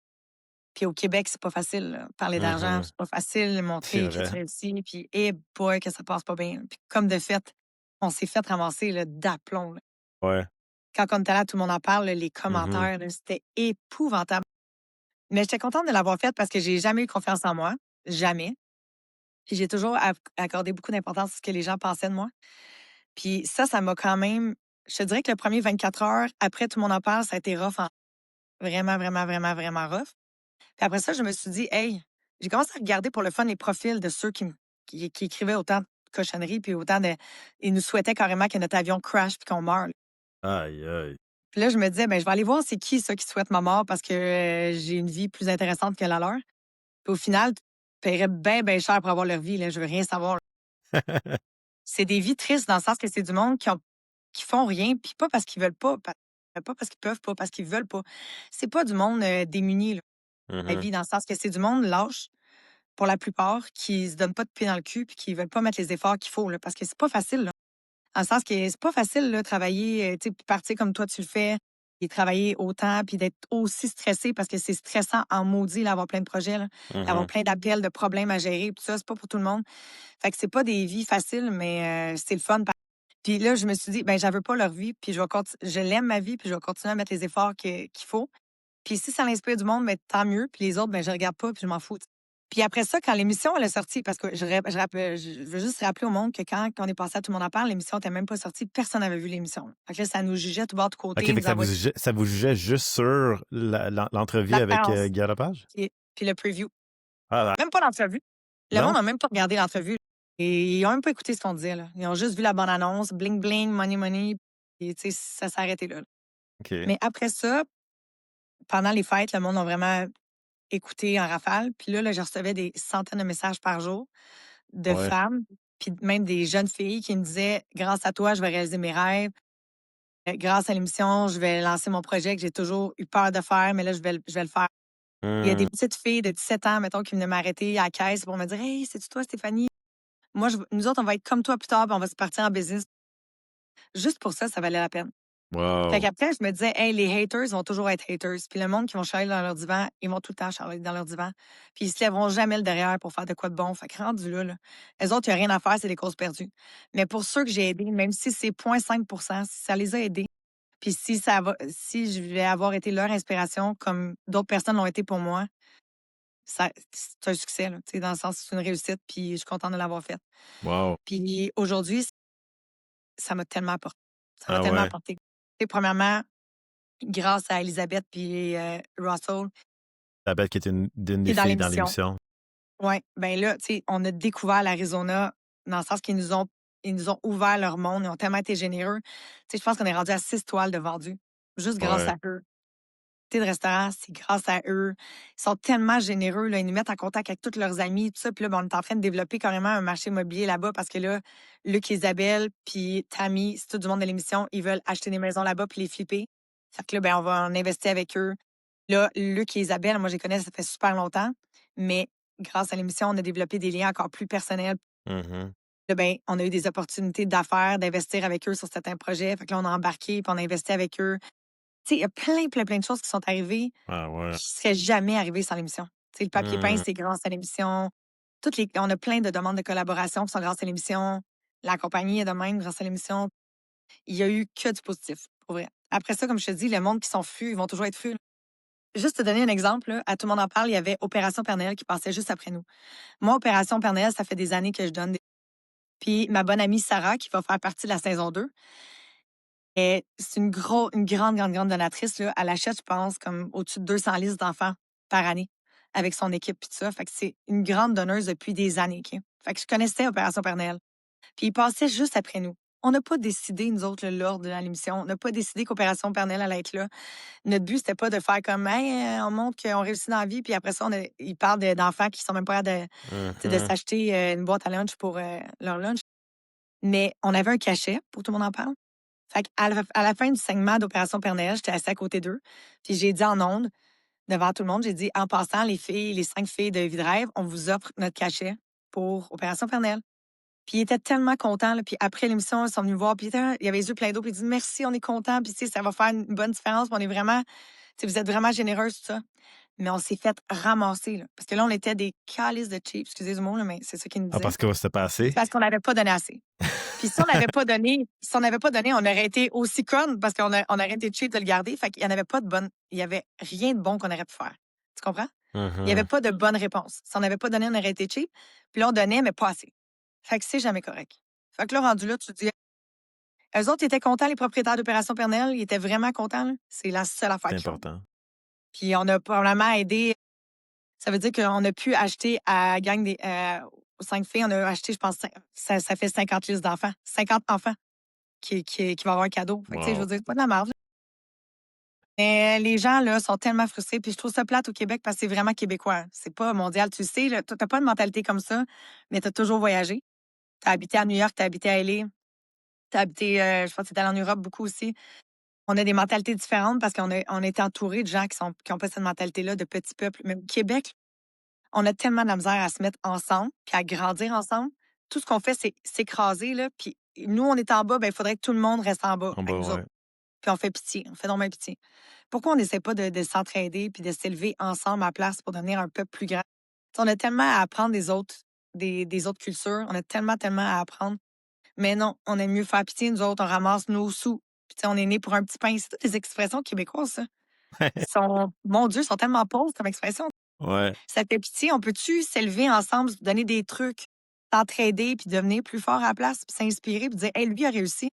Puis au Québec, c'est pas facile, là. Parler d'argent, Mmh. c'est pas facile. C'est Montrer que tu vrai. réussis, puis eh boy, que ça passe pas bien. Puis comme de fait, on s'est fait ramasser, là, d'aplomb, là. Ouais. Quand on était là, tout le monde en parle, là, les Mmh. commentaires, là, c'était épouvantable. Mais j'étais contente de l'avoir faite parce que j'ai jamais eu confiance en moi, jamais. Puis j'ai toujours accordé beaucoup d'importance à ce que les gens pensaient de moi. Puis ça m'a quand même je te dirais que le premier 24 heures, après tout le monde en parle, ça a été rough vraiment, vraiment, vraiment, vraiment rough. Puis après ça, je me suis dit: «Hey», j'ai commencé à regarder pour le fun les profils de ceux qui écrivaient autant de cochonneries puis autant de ils nous souhaitaient carrément que notre avion crash puis qu'on meure. Aïe, aïe. Puis là, je me disais: «Ben, je vais aller voir c'est qui ceux qui souhaitent ma mort parce que, j'ai une vie plus intéressante que la leur». Puis au final, tu paierais bien, bien cher pour avoir leur vie, là, je veux rien savoir. C'est des vies tristes dans le sens que c'est du monde qui font rien, puis pas parce qu'ils veulent pas parce qu'ils peuvent pas, parce qu'ils veulent pas. C'est pas du monde, démuni, là, la Mmh. vie, dans le sens que c'est du monde lâche, pour la plupart, qui se donnent pas de pied dans le cul puis qui veulent pas mettre les efforts qu'il faut, là, parce que c'est pas facile, là. Dans le sens que c'est pas facile, là, travailler, tu sais, puis partir comme toi tu le fais et travailler autant puis d'être aussi stressé parce que c'est stressant en maudit, là, avoir plein de projets, là, d'avoir Mmh. plein d'appels, de problèmes à gérer, puis tout ça, c'est pas pour tout le monde. Fait que c'est pas des vies faciles, mais c'est le fun. Puis là, je me suis dit: «Ben, j'en veux pas leur vie, puis je l'aime ma vie, puis je vais continuer à mettre les efforts qu'il faut. Puis si ça l'inspire du monde, ben, tant mieux. Puis les autres, ben, je regarde pas, puis je m'en fous». Puis après ça, quand l'émission elle est sortie, parce que je veux juste rappeler au monde que quand on est passé à Tout le monde en parle, l'émission n'était même pas sortie, personne n'avait vu l'émission. Fait que là, ça nous jugeait tout bord, de OK, côté, fait que nous envoyait ça vous jugeait juste sur l'entrevue avec, l'apparence, Guy Lepage? puis le preview. Ah bah, Même pas l'entrevue. Le monde non? n'a même pas regardé l'entrevue et ils ont même pas écouté ce qu'on disait, là. Ils ont juste vu la bande-annonce, bling bling, money money, et tu sais, ça s'est arrêté là. OK. Mais après ça, pendant les fêtes, le monde a vraiment écouté en rafale. Puis là, je recevais des centaines de messages par jour de Ouais. femmes, puis même des jeunes filles qui me disaient: «Grâce à toi, je vais réaliser mes rêves. Grâce à l'émission, je vais lancer mon projet que j'ai toujours eu peur de faire, mais là, je vais le faire». Il y a des Mmh. petites filles de 17 ans, mettons, qui venaient m'arrêter à la caisse pour me dire: «Hey, c'est-tu toi, Stéphanie? Moi, nous autres, on va être comme toi plus tard, puis on va se partir en business». Juste pour ça valait la peine. Fait Wow. qu'après, je me disais: «Hey, les haters vont toujours être haters, puis le monde qui vont chialer dans leur divan, ils vont tout le temps chialer dans leur divan, puis ils se lèveront jamais le derrière pour faire de quoi de bon». Fait que rendu là, eux autres, il y a rien à faire, c'est des causes perdues. Mais pour ceux que j'ai aidés, même si c'est 0,5 si ça les a aidés, puis si je vais avoir été leur inspiration comme d'autres personnes l'ont été pour moi, c'est un succès, là, tu sais, dans le sens, c'est une réussite, puis je suis contente de l'avoir fait. Wow. Puis aujourd'hui, ça m'a tellement apporté. Ça m'a Ah tellement ouais. apporté. Tu sais, premièrement, grâce à Elisabeth puis, Russell, La bête qui est d'une qui des est dans filles dans l'émission. l'émission. Ouais, ben là, tu sais, on a découvert l'Arizona dans le sens qu'ils nous ont ouvert leur monde, ils ont tellement été généreux. Tu sais, je pense qu'on est rendu à 6 toiles de vendus, juste grâce Ouais. à eux. Tu sais, le restaurant, c'est grâce à eux. Ils sont tellement généreux, là, ils nous mettent en contact avec tous leurs amis, tout ça. Puis là, ben, on est en train de développer carrément un marché immobilier là-bas parce que là, Luc et Isabelle, puis Tammy, c'est tout du monde de l'émission, ils veulent acheter des maisons là-bas puis les flipper. Fait que là, ben, on va en investir avec eux. Là, Luc et Isabelle, moi, je les connais, ça fait super longtemps, mais grâce à l'émission, on a développé des liens encore plus personnels. Mmh. Là, ben, on a eu des opportunités d'affaires, d'investir avec eux sur certains projets. Fait que là, on a embarqué, puis on a investi avec eux. Tu sais, il y a plein, plein, plein de choses qui sont arrivées Ah ouais. qui seraient jamais arrivées sans l'émission. Tu sais, le papier peint, Mmh. c'est grâce à l'émission. On a plein de demandes de collaboration qui sont grâce à l'émission. La compagnie est de même grâce à l'émission. Il y a eu que du positif, pour vrai. Après ça, comme je te dis, le monde qui sont fus, ils vont toujours être fus. Juste te donner un exemple, là, à Tout le monde en parle, il y avait Opération Père Noël qui passait juste après nous. Moi, Opération Père Noël, ça fait des années que je donne des. Puis ma bonne amie Sarah, qui va faire partie de la saison 2, c'est une grande, grande, grande donatrice, là. Elle achète, je pense, comme au-dessus de 200 listes d'enfants par année avec son équipe puis tout ça. Fait que c'est une grande donneuse depuis des années, OK? Fait que je connaissais Opération Père Noël. Puis il passait juste après nous. On n'a pas décidé, nous autres, l'ordre de l'émission. On n'a pas décidé qu'Opération Pernelle allait être là. Notre but, c'était pas de faire comme, hey, on montre qu'on réussit dans la vie, puis après ça, ils parlent d'enfants qui sont même pas capables de Mhm. s'acheter une boîte à lunch pour leur lunch. Mais on avait un cachet pour tout le monde en parle. Fait à la fin du segment d'Opération Pernelle, j'étais assise à côté d'eux, puis j'ai dit en ondes, devant tout le monde, j'ai dit, en passant, les filles, les 5 filles de Vie de rêve, on vous offre notre cachet pour Opération Pernelle. Puis ils étaient tellement contents. Là. Puis après l'émission, ils sont venus me voir. Puis il y avait les yeux pleins d'eau. Puis ils disent merci, on est contents. Puis tu sais, ça va faire une bonne différence. Puis on est vraiment, tu sais, vous êtes vraiment généreuses, tout ça. Mais on s'est fait ramasser. Là. Parce que là, on était des calices de chips. Excusez le mot, là, mais c'est ça qu'ils nous Ah, disaient. parce que c'était pas C'est assez? parce qu'on n'avait pas donné assez. Puis si on n'avait pas donné, on aurait été aussi connes parce on aurait été cheap de le garder. Fait qu'il n'y en avait pas de bonne, il y avait rien de bon qu'on aurait pu faire. Tu comprends? Il n'y avait Mhm. pas de bonne réponse. Si on n'avait pas donné, on aurait été cheap. Puis là, on donnait, mais pas assez. Fait que c'est jamais correct. Fait que là, rendu là, tu te dis, eux autres, ils étaient contents, les propriétaires d'Opération Pernelle. Ils étaient vraiment contents. Là. C'est la seule affaire C'est qu'ils ont. important. Puis on a probablement aidé. Ça veut dire qu'on a pu acheter à la gang aux 5 filles, on a acheté, je pense, ça fait 50 listes d'enfants. 50 enfants qui vont avoir un cadeau. Fait que, tu sais, je veux Wow. dire, c'est pas de la merde. Mais les gens, là, sont tellement frustrés. Puis je trouve ça plate au Québec parce que c'est vraiment québécois. C'est pas mondial. Tu le sais, là, t'as pas une mentalité comme ça, mais tu as toujours voyagé. Tu as habité à New York, tu as habité à LA, tu as habité, je pense que tu allé en Europe beaucoup aussi. On a des mentalités différentes parce on est entouré de gens qui ont pas cette mentalité-là de petit peuple. Mais au Québec, on a tellement de la misère à se mettre ensemble puis à grandir ensemble. Tout ce qu'on fait, c'est s'écraser, là. Puis nous, on est en bas, ben il faudrait que tout le monde reste en bas En bas, avec nous autres. ouais. Puis on fait pitié, on fait normalement pitié. Pourquoi on n'essaie pas de s'entraider puis de s'élever ensemble à la place pour devenir un peuple plus grand? T'sais, on a tellement à apprendre des autres cultures. On a tellement, tellement à apprendre. Mais non, on aime mieux faire pitié, nous autres, on ramasse nos sous. Puis, on est né pour un petit pain. C'est toutes des expressions québécoises, ça. Mon Dieu, sont tellement pauvres comme expression. Ouais. Ça fait pitié. On peut-tu s'élever ensemble, se donner des trucs, s'entraider, puis devenir plus fort à la place, puis s'inspirer, puis dire, hey, lui a réussi.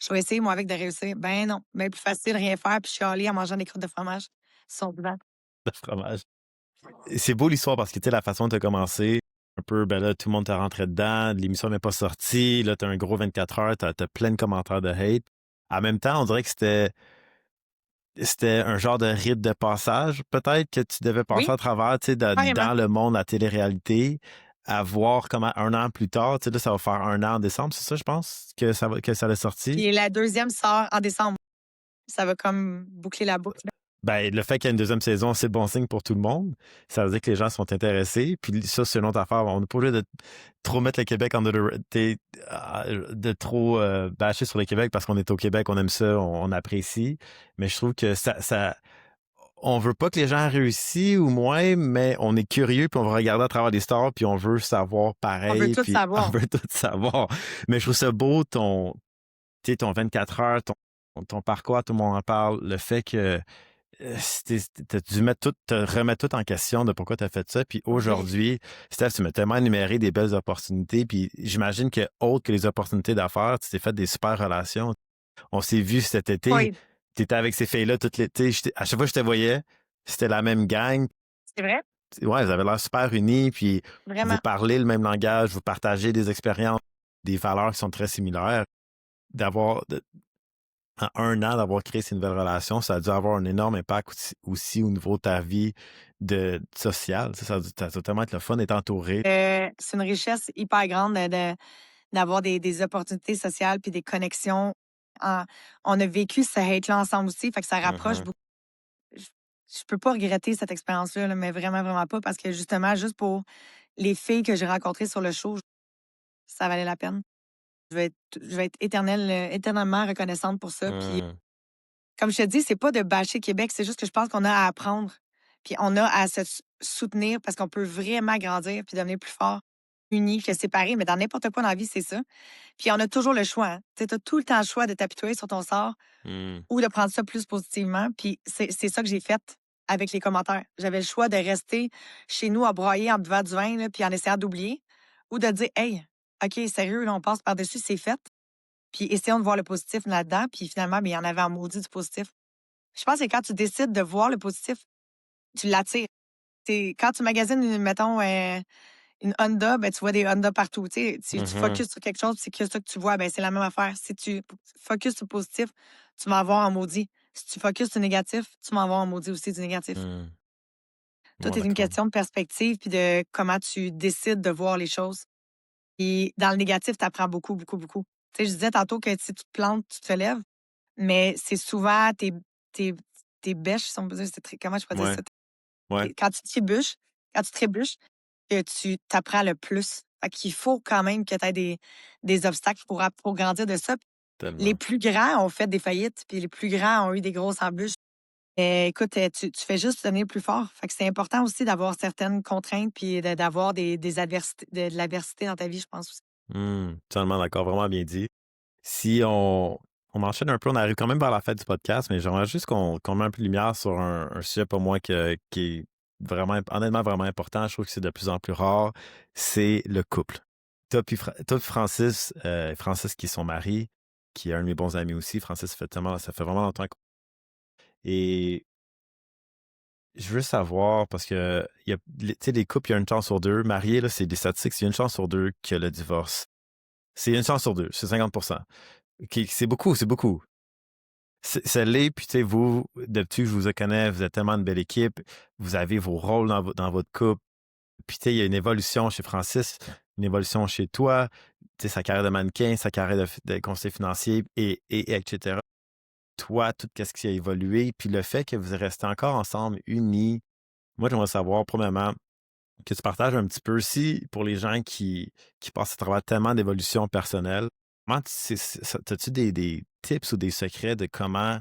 Je vais essayer, moi, avec de réussir. Ben non. Ben plus facile, rien faire, puis chialer en mangeant des crottes de fromage. Ils sont vivants. Le fromage. C'est beau l'histoire parce que, tu sais, la façon de commencer, un peu, ben là, tout le monde te rentrait dedans, l'émission n'est pas sortie, là, t'as un gros 24 heures, t'as plein de commentaires de hate. En même temps, on dirait que c'était un genre de rite de passage, peut-être, que tu devais passer Oui, à travers, tu sais, carrément. dans le monde, la télé-réalité, à voir comment un an plus tard, tu sais, là, ça va faire un an en décembre, c'est ça, je pense, que ça a sorti. Puis la deuxième sort en décembre. Ça va comme boucler la boucle. Ben, le fait qu'il y ait une deuxième saison, c'est bon signe pour tout le monde. Ça veut dire que les gens sont intéressés. Puis ça, c'est une autre affaire. On n'est pas obligé de trop mettre le Québec de trop bâcher sur le Québec parce qu'on est au Québec, on aime ça, on apprécie. Mais je trouve que on veut pas que les gens réussissent ou moins, mais on est curieux puis on va regarder à travers les stars puis on veut savoir On veut pareil tout puis on savoir. veut tout savoir. Mais je trouve ça beau tu sais, ton 24 heures, ton parcours, tout le monde en parle, le fait que t'as dû te remettre tout en question de pourquoi tu as fait ça. Puis Oui. aujourd'hui, Steph, tu m'as tellement énuméré des belles opportunités. Puis j'imagine que, autre que les opportunités d'affaires, tu t'es fait des super relations. On s'est vu cet été. Oui, Tu étais avec ces filles-là tout l'été. À chaque fois que je te voyais, c'était la même gang. c'est vrai. Ouais, vous avez l'air super unis. Puis vous Vraiment. parlez le même langage, vous partagez des expériences, des valeurs qui sont très similaires. D'avoir, en un an d'avoir créé ces nouvelles relations, ça a dû avoir un énorme impact aussi au niveau de ta vie sociale. Ça doit tellement être le fun d'être entouré. C'est une richesse hyper grande d'avoir des opportunités sociales puis des connexions. En- on a vécu ce hate-là ensemble aussi, fait que ça rapproche Mhm. beaucoup. Je, je peux pas regretter cette expérience-là, là, mais vraiment, vraiment pas, parce que justement, juste pour les filles que j'ai rencontrées sur le show, ça valait la peine. Je vais être éternellement reconnaissante pour ça. Puis, Mhm. comme je te dis, c'est pas de bâcher Québec, c'est juste que je pense qu'on a à apprendre. Puis, on a à se soutenir parce qu'on peut vraiment grandir puis devenir plus fort, unis que séparés. Mais dans n'importe quoi dans la vie, c'est ça. Puis, on a toujours le choix. Hein. Tu as tout le temps le choix de t'apitoyer sur ton sort Mhm. ou de prendre ça plus positivement. Puis, c'est ça que j'ai fait avec les commentaires. J'avais le choix de rester chez nous à broyer en buvant du vin là, puis en essayant d'oublier ou de dire, hey, OK, sérieux, là, on passe par-dessus, c'est fait. Puis essayons de voir le positif là-dedans. Puis finalement, ben, il y en avait un maudit du positif. Je pense que quand tu décides de voir le positif, tu l'attires. Quand tu magasines, mettons, une Honda, ben, tu vois des Honda partout. Tu sais, tu Mhm. focuses sur quelque chose, c'est que ça que tu vois, ben, c'est la même affaire. Si tu focuses sur le positif, tu vas avoir un maudit. Si tu focuses sur le négatif, tu vas avoir un maudit aussi du négatif. Hmm. Ouais, Tout est une d'accord. question de perspective puis de comment tu décides de voir les choses. Et dans le négatif, tu apprends beaucoup, beaucoup, beaucoup. Tu sais, je disais tantôt que si tu te plantes, tu te relèves, mais c'est souvent tes, tes bêches, si on peut dire, comment je pourrais dire Ouais, ça? ouais, Quand tu trébuches, que tu t'apprends le plus. Fait qu'il faut quand même que tu aies des obstacles pour grandir de ça. Les tellement. plus grands ont fait des faillites, puis les plus grands ont eu des grosses embûches. Écoute, tu fais juste devenir plus fort. Fait que c'est important aussi d'avoir certaines contraintes puis d'avoir des adversités, de l'adversité dans ta vie, je pense aussi. Totalement d'accord, vraiment bien dit. Si on enchaîne un peu, on arrive quand même vers la fin du podcast, mais j'aimerais juste qu'on met un peu de lumière sur un sujet pour moi qui est vraiment, honnêtement, vraiment important. Je trouve que c'est de plus en plus rare. C'est le couple. Toi puis Francis, Francis qui est son mari, qui est un de mes bons amis aussi. Francis, ça fait vraiment longtemps. Et je veux savoir, parce que tu sais, les couples, il y a une chance sur deux. Mariés, là, c'est des statistiques, c'est une chance sur deux que le divorce. C'est une chance sur deux, c'est 50%. C'est beaucoup, c'est beaucoup. Ça l'est, puis tu sais, vous, depuis que je vous connais, vous êtes tellement une belle équipe, vous avez vos rôles dans votre couple, puis tu sais, il y a une évolution chez Francis, une évolution chez toi, tu sais, sa carrière de mannequin, sa carrière de conseiller financier, et etc. Toi, tout ce qui a évolué, puis le fait que vous restez encore ensemble, unis. Moi, j'aimerais savoir, premièrement, que tu partages un petit peu aussi pour les gens qui passent à travers tellement d'évolution personnelle. Comment as-tu des tips ou des secrets de comment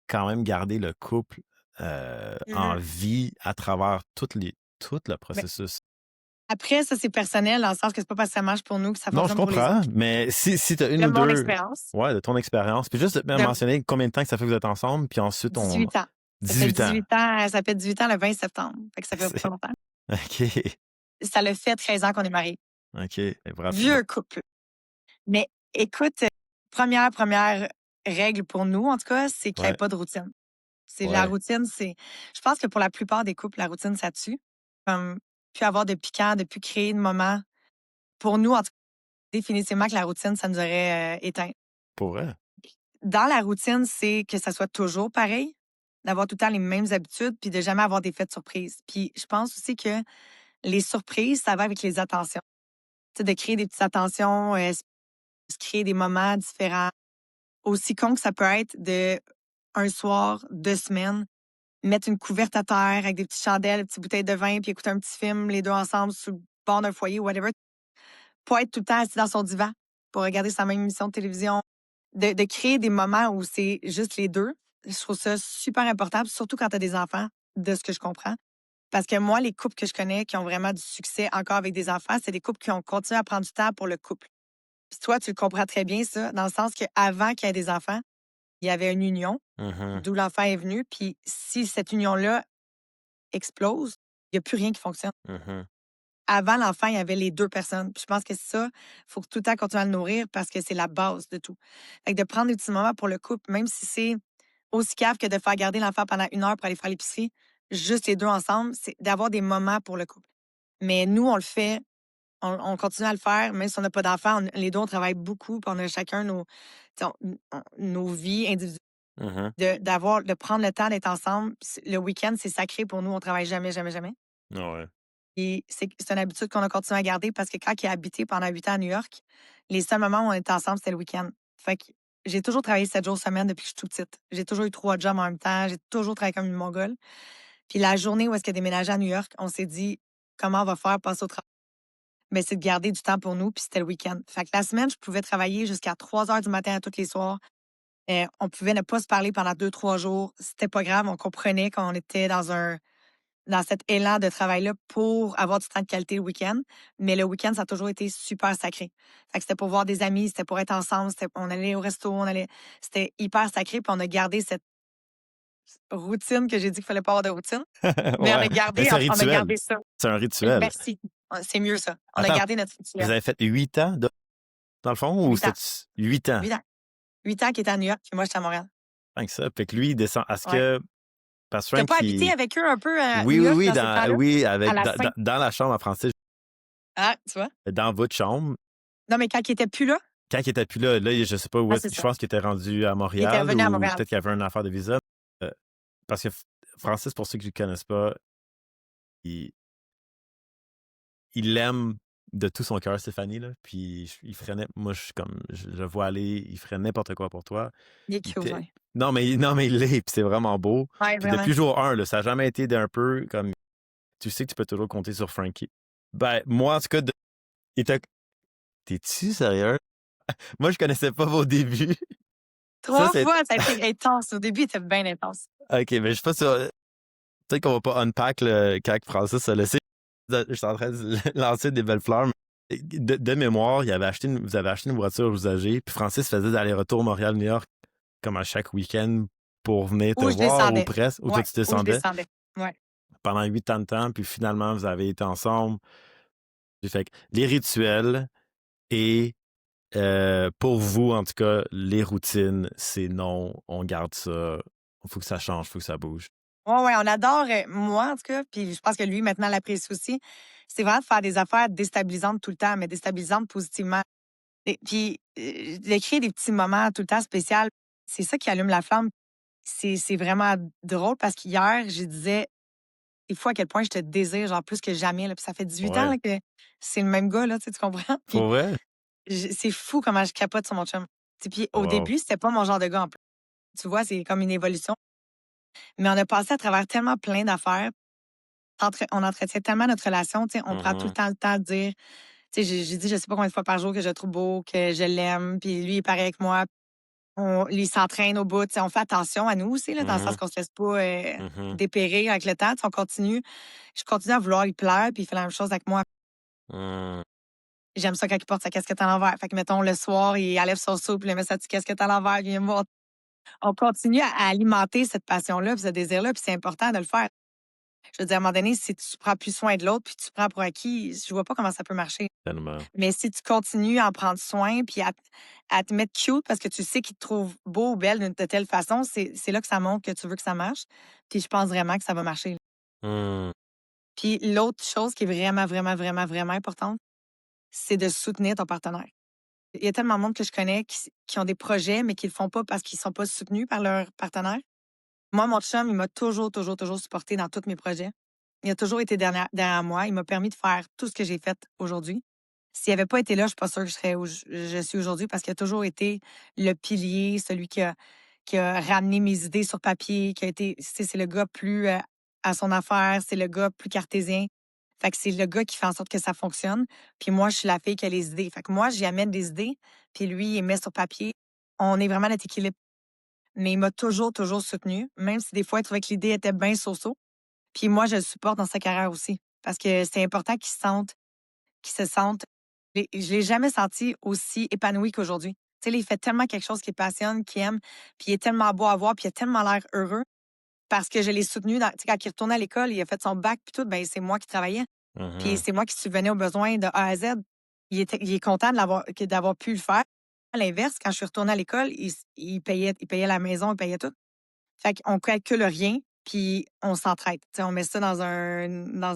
quand même garder le couple en Mhm. vie à travers tout le Ben, processus? après, ça, c'est personnel, dans le sens que c'est pas parce que ça marche pour nous que ça Non, je fonctionne pour les comprends, autres. mais si tu as une De ou mon deux, expérience, ouais, de ton expérience, puis juste de me de mentionner combien de temps que ça fait que vous êtes ensemble, puis ensuite on 18 ans. Ça fait 18 ans. 18 ans, ça fait 18 ans le 20 septembre. Fait que ça fait pas C'est- longtemps. OK. Ça le fait 13 ans qu'on est mariés. OK. Bravo. Vieux couple. Mais écoute, première règle pour nous, en tout cas, c'est qu'il n'y ait Ouais, pas de routine. C'est la ouais, routine, je pense que pour la plupart des couples, la routine, ça tue. Comme, plus avoir de piquant, de plus créer de moments. Pour nous, en tout cas, définitivement que la routine, ça nous aurait éteint. pour vrai. Dans la routine, c'est que ça soit toujours pareil, d'avoir tout le temps les mêmes habitudes, puis de jamais avoir des faits de surprise. Puis je pense aussi que les surprises, ça va avec les attentions. Tu sais, de créer des petites attentions, se créer des moments différents. Aussi con que ça peut être de un soir, 2 semaines, mettre une couverte à terre avec des petites chandelles, des petites bouteilles de vin, puis écouter un petit film, les deux ensemble, sur le bord d'un foyer, whatever. Pas être tout le temps assis dans son divan pour regarder sa même émission de télévision. De créer des moments où c'est juste les deux. Je trouve ça super important, puis surtout quand tu as des enfants, de ce que je comprends. Parce que moi, les couples que je connais qui ont vraiment du succès encore avec des enfants, c'est des couples qui ont continué à prendre du temps pour le couple. Puis toi, tu le comprends très bien, ça, dans le sens qu'avant qu'il y ait des enfants, il y avait une union, Mhm, d'où l'enfant est venu. Puis si cette union-là explose, il n'y a plus rien qui fonctionne. mhm, Avant l'enfant, il y avait les deux personnes. Puis je pense que ça, il faut tout le temps continuer à le nourrir parce que c'est la base de tout. Fait que de prendre des petits moments pour le couple, même si c'est aussi cave que de faire garder l'enfant pendant 1 heure pour aller faire l'épicerie, juste les deux ensemble, c'est d'avoir des moments pour le couple. Mais nous, on le fait, on continue à le faire, même si on n'a pas d'enfant. Les deux, on travaille beaucoup, puis on a chacun tu sais, nos vies individuelles. mhm. De prendre le temps d'être ensemble. Le week-end, c'est sacré pour nous. On travaille jamais, jamais, jamais. Ah ouais. Et c'est une habitude qu'on a continué à garder parce que quand il a habité pendant 8 ans à New York, les seuls moments où on était ensemble, c'était le week-end. Fait que j'ai toujours travaillé 7 jours semaine depuis que je suis toute petite. J'ai toujours eu 3 jobs en même temps. J'ai toujours travaillé comme une Mongole. Puis la journée où est-ce qu'il a déménagé à New York, on s'est dit comment on va faire passer au travail. Mais c'est de garder du temps pour nous, puis c'était le week-end. Fait que la semaine, je pouvais travailler jusqu'à 3 heures du matin à tous les soirs. On pouvait ne pas se parler pendant 2, 3 jours. C'était pas grave. On comprenait qu'on était dans cet élan de travail-là pour avoir du temps de qualité le week-end. Mais le week-end, ça a toujours été super sacré. Fait que c'était pour voir des amis, c'était pour être ensemble, on allait au resto, c'était hyper sacré. Puis on a gardé cette routine que j'ai dit qu'il fallait pas avoir de routine. Mais Ouais, mais c'est un on a rituel. gardé ça. C'est un rituel. Merci. C'est mieux ça. On a Attends, gardé notre vous rituel. avez fait 8 ans dans le fond ou 8 ans. c'était 8 ans? 8 ans. 8 ans qu'il était à New York, puis moi, j'étais à Montréal. Tant que ça. Fait que lui, il descend. Est-ce Ouais. que. Parce que T'as Frank, pas habité qui. avec eux un peu à Oui, New oui, York oui, dans ce temps-là? oui, À avec, la fin? dans la chambre à Francis. Ah, tu vois? dans votre chambre. Non, mais quand il était plus là, Quand il était plus là, je sais pas où ah, est-ce c'est je ça. pense qu'il était rendu à Il était Montréal revenu à ou Montréal. peut-être qu'il y avait une affaire de visa. Heu, parce que Francis, pour ceux qui ne le connaissent pas, il il aime de tout son cœur Stéphanie, là, puis il ferait moi, je suis comme je le vois aller, il ferait n'importe quoi pour toi. Il est Il cute, t'ai ouais. non, mais il l'est, puis c'est vraiment beau. Ouais, Puis vraiment. depuis jour 1, là, ça a jamais été d'un peu comme tu sais que tu peux toujours compter sur Frankie. Ben, moi, en tout cas, il était tu sérieux? Moi, je connaissais pas vos débuts. Ça, 3 c'est fois, ça a été intense. Au début, il était bien intense. OK, mais je sais pas si peut-être qu'on va pas unpack le quand Francis a laissé. Je suis en train de lancer des belles fleurs. Mais de mémoire, vous avez acheté une voiture usagée, puis Francis faisait d'aller-retour Montréal-New York comme à chaque week-end pour venir te Où je voir ou descendais. presque, ou toi Ouais, tu où je descendais descendais. Ouais. pendant 8 ans de temps, puis finalement vous avez été ensemble. Puis fait que les rituels et pour vous, en tout cas, les routines, c'est non, on garde ça. Il faut que ça change, il faut que ça bouge. Ouais, ouais, on adore, moi en tout cas, puis je pense que lui maintenant l'apprécie aussi. C'est vraiment de faire des affaires déstabilisantes tout le temps, mais déstabilisantes positivement. Et puis, de créer des petits moments tout le temps spéciaux, c'est ça qui allume la flamme. C'est vraiment drôle parce qu'hier, je disais des fois à quel point je te désire, genre plus que jamais, là, puis ça fait 18 ans Ouais. là, que c'est le même gars, là, tu comprends? Puis Pour vrai? c'est fou comment je capote sur mon chum. Tu sais, puis au Wow. début, c'était pas mon genre de gars en plus. Tu vois, c'est comme une évolution. Mais on a passé à travers tellement plein d'affaires. On entretient tellement notre relation, tu sais, on prend tout le temps de dire, tu sais, j'ai dit je sais pas combien de fois par jour que je le trouve beau, que je l'aime, puis lui il est pareil avec moi. Lui il s'entraîne au bout, tu sais, on fait attention à nous aussi là, dans le sens Mhm, qu'on se laisse pas mhm, dépérir avec le temps, tu sais, on continue. Je continue à vouloir y plaire, puis il fait la même chose avec moi. mhm, J'aime ça quand il porte sa casquette à l'envers. Fait que mettons le soir, il enlève son soupe, puis il met sa petite casquette à l'envers, il vient me voir. On continue à alimenter cette passion-là, puis ce désir-là, puis c'est important de le faire. Je veux dire, à un moment donné, si tu prends plus soin de l'autre, puis tu prends pour acquis, je vois pas comment ça peut marcher. tellement. Mais si tu continues à en prendre soin, puis à te mettre cute parce que tu sais qu'il te trouve beau ou belle de telle façon, c'est là que ça montre que tu veux que ça marche. Puis je pense vraiment que ça va marcher. Hmm, Puis l'autre chose qui est vraiment, vraiment, vraiment, vraiment importante, c'est de soutenir ton partenaire. Il y a tellement de monde que je connais qui ont des projets, mais qui le font pas parce qu'ils sont pas soutenus par leur partenaire. Moi, mon chum, il m'a toujours, toujours, toujours supporté dans tous mes projets. Il a toujours été derrière moi. Il m'a permis de faire tout ce que j'ai fait aujourd'hui. S'il n'avait pas été là, je suis pas sûre que je serais où je suis aujourd'hui parce qu'il a toujours été le pilier, celui qui a ramené mes idées sur papier, qui a été, tu sais, c'est le gars plus à son affaire, c'est le gars plus cartésien. Fait que c'est le gars qui fait en sorte que ça fonctionne. Puis moi, je suis la fille qui a les idées. Fait que moi, j'y amène des idées, puis lui, il met sur papier. On est vraiment notre équilibre. Mais il m'a toujours, toujours soutenu, même si des fois, il trouvait que l'idée était bien so-so. Puis moi, je le supporte dans sa carrière aussi. Parce que c'est important qu'il se sente. Je l'ai jamais senti aussi épanoui qu'aujourd'hui. Tu sais, là, il fait tellement quelque chose qu'il passionne, qu'il aime, puis il est tellement beau à voir, puis il a tellement l'air heureux parce que je l'ai soutenu. Tu sais, quand il retournait à l'école, il a fait son bac, puis tout, ben c'est moi qui travaillais. Puis mhm, c'est moi qui subvenais aux besoins de A à Z. Il est content d'avoir pu le faire. À l'inverse, quand je suis retournée à l'école, il payait la maison, il payait tout. Fait qu'on calcule rien, puis on s'entraide. Tu sais, on met ça dans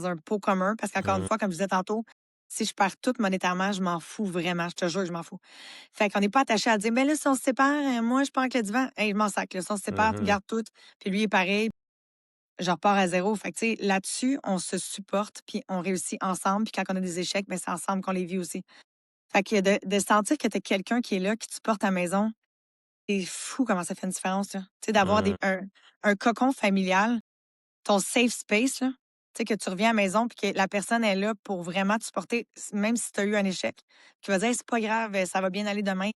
un pot commun parce qu'encore une mhm, fois, comme je disais tantôt, si je perds tout monétairement, je m'en fous vraiment. Je te jure que je m'en fous. Fait qu'on n'est pas attaché à dire, ben là, si on se sépare, moi, je pars avec le divan. Hey, je m'en sac. Là. Si on se sépare, tu mhm, gardes tout. Puis lui est pareil. Je repars à zéro. Fait que, tu sais, là-dessus, on se supporte, puis on réussit ensemble. Puis quand on a des échecs, ben c'est ensemble qu'on les vit aussi. Fait que de sentir que tu as quelqu'un qui est là, qui te supporte à la maison, c'est fou comment ça fait une différence, là. Tu sais, d'avoir mhm, un cocon familial, ton safe space, là. Tu sais, que tu reviens à la maison puis que la personne est là pour vraiment te supporter, même si tu as eu un échec. Qui va dire, hey, c'est pas grave, ça va bien aller demain.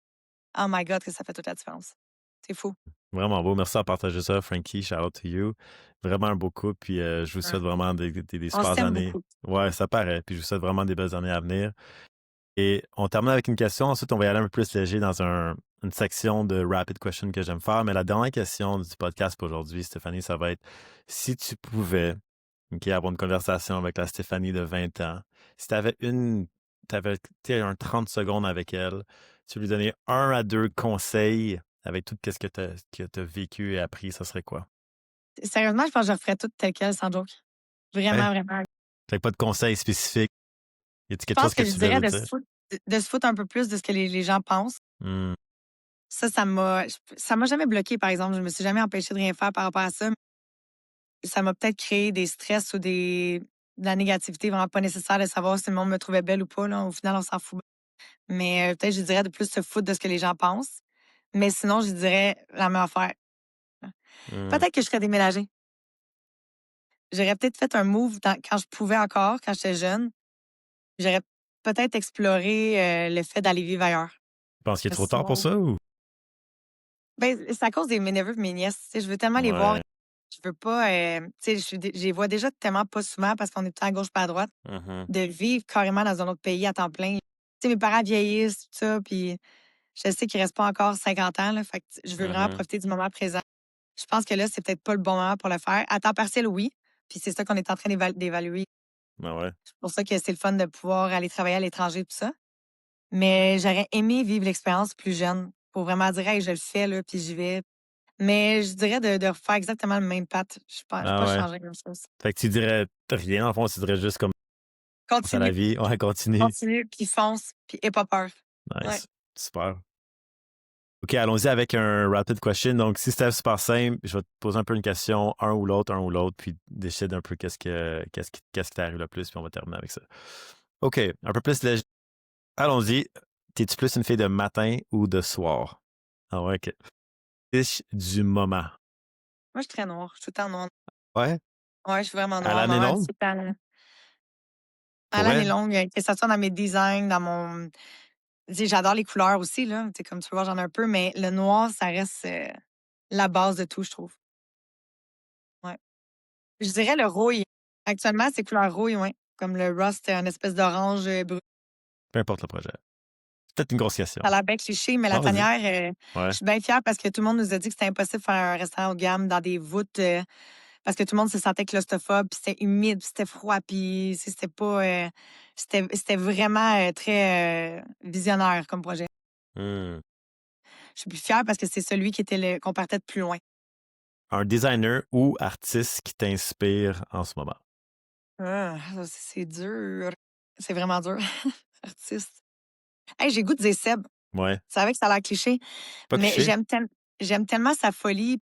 Oh my God, que ça fait toute la différence. C'est fou. Vraiment beau. Merci de partager ça, Frankie. Shout out to you. Vraiment un beau couple. Puis je vous Ouais. souhaite vraiment des On super s'aime années. beaucoup. Ouais, ça paraît. Puis je vous souhaite vraiment des belles années à venir. Et on termine avec une question. Ensuite, on va y aller un peu plus léger dans une section de rapid question que j'aime faire. Mais la dernière question du podcast pour aujourd'hui, Stéphanie, ça va être si tu pouvais avoir une conversation avec la Stéphanie de 20 ans, si tu avais un 30 secondes avec elle, tu lui donnais 1 à 2 conseils avec tout ce que tu as vécu et appris, ça serait quoi? Sérieusement, je pense que je referais tout tel quel, sans joke. Ouais. Vraiment, vraiment. Fait que pas de conseils spécifiques. Y a-t-il Je quelque chose pense que que je tu voulais dirais de dire? de se foutre un peu plus de ce que les gens pensent. Mmh. Ça m'a jamais bloqué par exemple. Je me suis jamais empêchée de rien faire par rapport à ça. Ça m'a peut-être créé des stress ou de la négativité vraiment pas nécessaire de savoir si le monde me trouvait belle ou pas, là. Au final, on s'en fout. Mais peut-être je dirais de plus se foutre de ce que les gens pensent. Mais sinon, je dirais la même affaire. Mmh. Peut-être que je serais déménagée. J'aurais peut-être fait un move quand je pouvais encore, quand j'étais jeune. J'aurais peut-être exploré, le fait d'aller vivre ailleurs. Tu penses qu'il est Mais trop tard pour sinon, ça ou? ben, c'est à cause de mes neveux et mes nièces. Tu sais, je veux tellement les voir. Ouais. Je veux pas, tu sais, je les vois déjà tellement pas souvent parce qu'on est tout le temps à gauche pas à droite, Mmh. de vivre carrément dans un autre pays à temps plein. Tu sais, mes parents vieillissent, tout ça, puis je sais qu'il reste pas encore 50 ans, là, fait que je veux vraiment Mmh. profiter du moment présent. Je pense que là, c'est peut-être pas le bon moment pour le faire. À temps partiel, oui, puis c'est ça qu'on est en train d'évaluer. Ben ouais. C'est pour ça que c'est le fun de pouvoir aller travailler à l'étranger, tout ça. Mais j'aurais aimé vivre l'expérience plus jeune pour vraiment dire: «Hey, je le fais, là, puis j'y vais». Mais je dirais de refaire exactement le même path. Je Ah pas ouais. changer grand-chose. Fait que tu dirais rien, en fond, tu dirais juste comme: «Pense à la Continue, vie». Ouais, continue. continue, puis fonce, puis aie pas peur. Ouais. Nice. Super. OK, allons-y avec un rapid question. Donc, si c'était super simple, je vais te poser un peu une question, un ou l'autre, puis décide un peu qu'est-ce qui t'arrive le plus, puis on va terminer avec ça. OK, un peu plus léger. Allons-y. T'es-tu plus une fille de matin ou de soir? Ah ouais, OK. Fiche du moment. Moi, je suis très noire. Je suis tout le temps noire. Ouais? Ouais, je suis vraiment À noire. l'année Maman, longue? c'est à Pour l'année vrai? longue, que ça soit dans mes designs, dans mon tu sais, j'adore les couleurs aussi, là. Tu sais, comme tu peux voir, j'en ai un peu, mais le noir, ça reste, la base de tout, je trouve. Ouais. Je dirais le rouille. Actuellement, c'est couleur rouille, ouais. Comme le rust, c'est un espèce d'orange, brut. Peu importe le projet. C'est peut-être une grosse question. Ça a l'air bien cliché, mais la Non, vas-y. tanière, je Ouais. suis bien fière parce que tout le monde nous a dit que c'était impossible de faire un restaurant haut de gamme dans des voûtes, parce que tout le monde se sentait claustrophobe, puis c'était humide, puis c'était froid, puis tu sais, c'était pas, c'était vraiment, très, visionnaire comme projet. Hmm. Je suis plus fière parce que c'est celui qui était le qu'on partait de plus loin. Un designer ou artiste qui t'inspire en ce moment? Ça, c'est dur. C'est vraiment dur. Artiste. Hey, j'ai le goût de dire Seb. Ouais. C'est vrai que ça a l'air cliché, Pas mais cliché? j'aime tellement sa folie,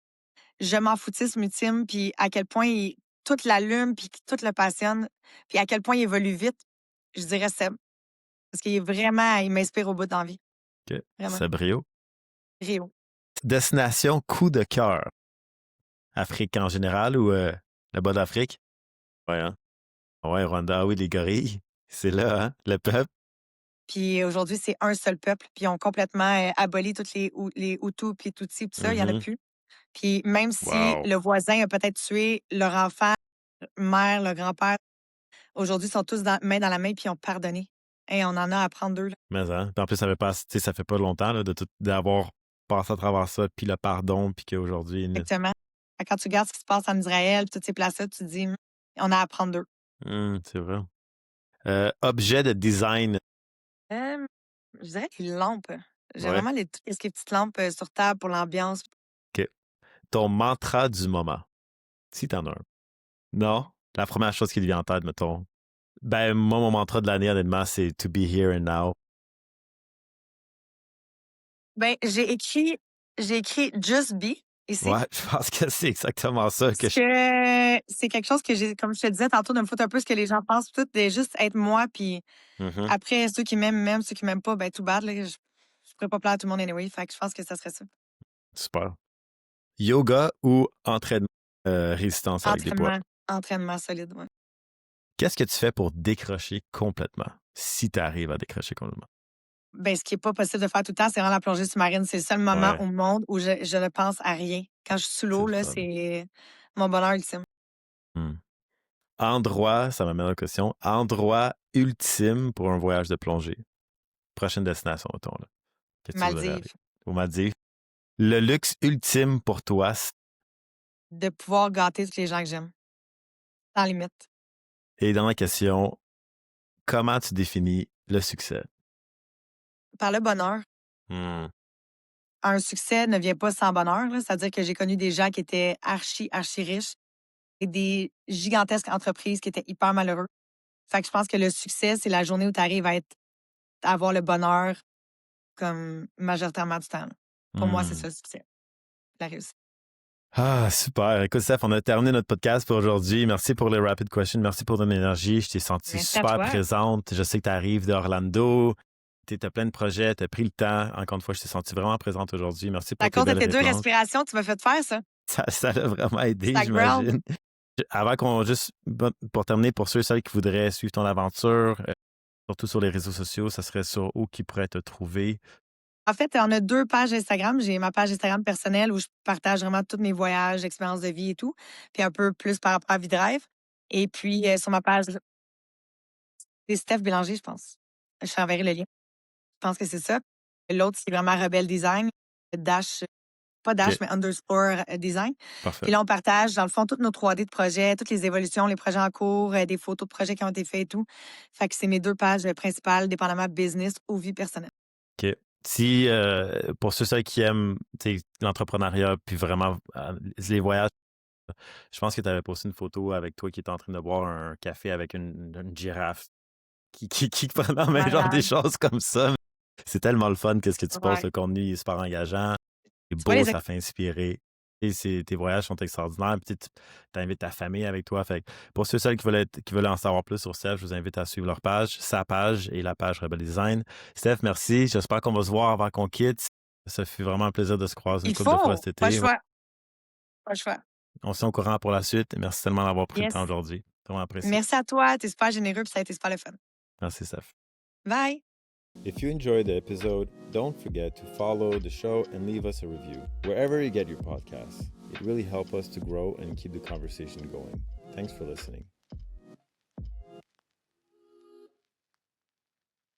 je m'en foutisme ultime, puis à quel point tout l'allume, puis tout le passionne, puis à quel point il évolue vite. Je dirais Seb. Parce il m'inspire au bout d'envie. OK. Vraiment. C'est brio. Rio. Destination coup de cœur. Afrique en général ou le bas d'Afrique? Ouais, hein? Ouais, Rwanda, oui, les gorilles. C'est là, hein? Le peuple. Puis aujourd'hui, c'est un seul peuple, puis ils ont complètement aboli toutes les Hutus, puis Tutsis, tout ça, il y en a Mhm. plus. Puis même si Wow. le voisin a peut-être tué leur enfant, mère, le grand-père, aujourd'hui, ils sont tous main dans la main, puis ils ont pardonné. Et on en a à apprendre d'eux, là. Mais hein? Puis en plus, tu sais, ça fait pas longtemps là, d'avoir passé à travers ça, puis le pardon, puis qu'aujourd'hui. Exactement. Quand tu regardes ce qui se passe en Israël, puis toutes ces places-là, tu te dis, on a à apprendre d'eux. C'est vrai. Objet de design. Euh, je dirais les lampes. J'ai Ouais. vraiment toutes les petites lampes sur table pour l'ambiance. OK. Ton mantra du moment. Si t'en as un. Non? La première chose qui te vient en tête, mettons. Ben, moi, mon mantra de l'année, honnêtement, c'est to be here and now. Ben, j'ai écrit Just Be ici. Ouais, je pense que c'est exactement ça que Parce je. que c'est quelque chose que j'ai, comme je te disais tantôt, de me foutre un peu ce que les gens pensent, tout, de juste être moi, puis Mhm. après, ceux qui m'aiment, m'aiment, ceux qui m'aiment pas, ben, tout bad, là, je pourrais pas plaire à tout le monde anyway, fait que je pense que ça serait ça. Super. Yoga ou entraînement résistance avec des poids? Entraînement, entraînement solide, ouais. Qu'est-ce que tu fais pour décrocher complètement? Si tu arrives à décrocher complètement. Ben, ce qui est pas possible de faire tout le temps, c'est vraiment la plongée sous-marine. C'est le seul moment Ouais, au monde où je ne pense à rien. Quand je suis sous c'est l'eau, le là, fun. c'est mon bonheur ultime. Hmm. Endroit, ça m'amène à la question. Endroit ultime pour un voyage de plongée. Prochaine destination, mettons, là, que tu voudrais aller. Maldives, Aux Maldives. Le luxe ultime pour toi, de pouvoir gâter tous les gens que j'aime, sans limite. et dans la question, comment tu définis le succès? Par le bonheur. Hmm. Un succès ne vient pas sans bonheur, là. C'est-à-dire que j'ai connu des gens qui étaient archi, archi riches et des gigantesques entreprises qui étaient hyper malheureux. Fait que je pense que le succès, c'est la journée où tu arrives à avoir le bonheur comme majoritairement du temps. Pour moi, c'est ça le succès, la réussite. Ah, super. Écoute, Steph, on a terminé notre podcast pour aujourd'hui. Merci pour les rapid questions. Merci pour ton énergie. Je t'ai senti Merci à super toi. présente. Je sais que tu arrives d'Orlando. Tu as plein de projets. Tu as pris le temps. Encore une fois, je t'ai senti vraiment présente aujourd'hui. Merci pour À tes cause de belles tes 2 réponses. respirations, tu m'as fait faire ça. Ça l'a vraiment aidé, Stack ground. j'imagine. Avant qu'on juste, pour terminer, pour ceux et celles qui voudraient suivre ton aventure, surtout sur les réseaux sociaux, ça serait sur où qu'ils pourraient te trouver. En fait, on a 2 pages Instagram. J'ai ma page Instagram personnelle où je partage vraiment tous mes voyages, expériences de vie et tout, puis un peu plus par rapport à ViDrive. Et puis, sur ma page, c'est Steph Bélanger, je pense. Je t'enverrai le lien. Je pense que c'est ça. L'autre, c'est vraiment Rebelle Design, dash, pas dash, OK, mais underscore design. parfait. Puis là, on partage, dans le fond, toutes nos 3D de projets, toutes les évolutions, les projets en cours, des photos de projets qui ont été faits et tout. Fait que c'est mes 2 pages principales, dépendamment business ou vie personnelle. OK. Si, pour ceux et celles qui aiment l'entrepreneuriat, puis vraiment les voyages, je pense que tu avais posté une photo avec toi qui était en train de boire un café avec une girafe qui prenait en main genre des Malade. choses comme ça. C'est tellement le fun qu'est-ce que tu postes, Ouais. le contenu est super engageant. C'est Tu vois beau, les ça fait inspirer. Et tes voyages sont extraordinaires. Puis tu invites ta famille avec toi. Fait que pour ceux et celles qui veulent en savoir plus sur Steph, je vous invite à suivre leur page, sa page et la page Rebel Design. Steph, merci. J'espère qu'on va se voir avant qu'on quitte. Ça fut vraiment un plaisir de se croiser une Il couple de fois faut! cet Pas le été. choix. Pas le choix. On se tient au courant pour la suite. Merci tellement d'avoir pris le temps Yes. aujourd'hui. Vraiment apprécié. Merci à toi. Tu es super généreux puis ça a été super le fun. Merci, Steph. Bye! If you enjoyed the episode, don't forget to follow the show and leave us a review wherever you get your podcasts. It really helps us to grow and keep the conversation going. Thanks for listening.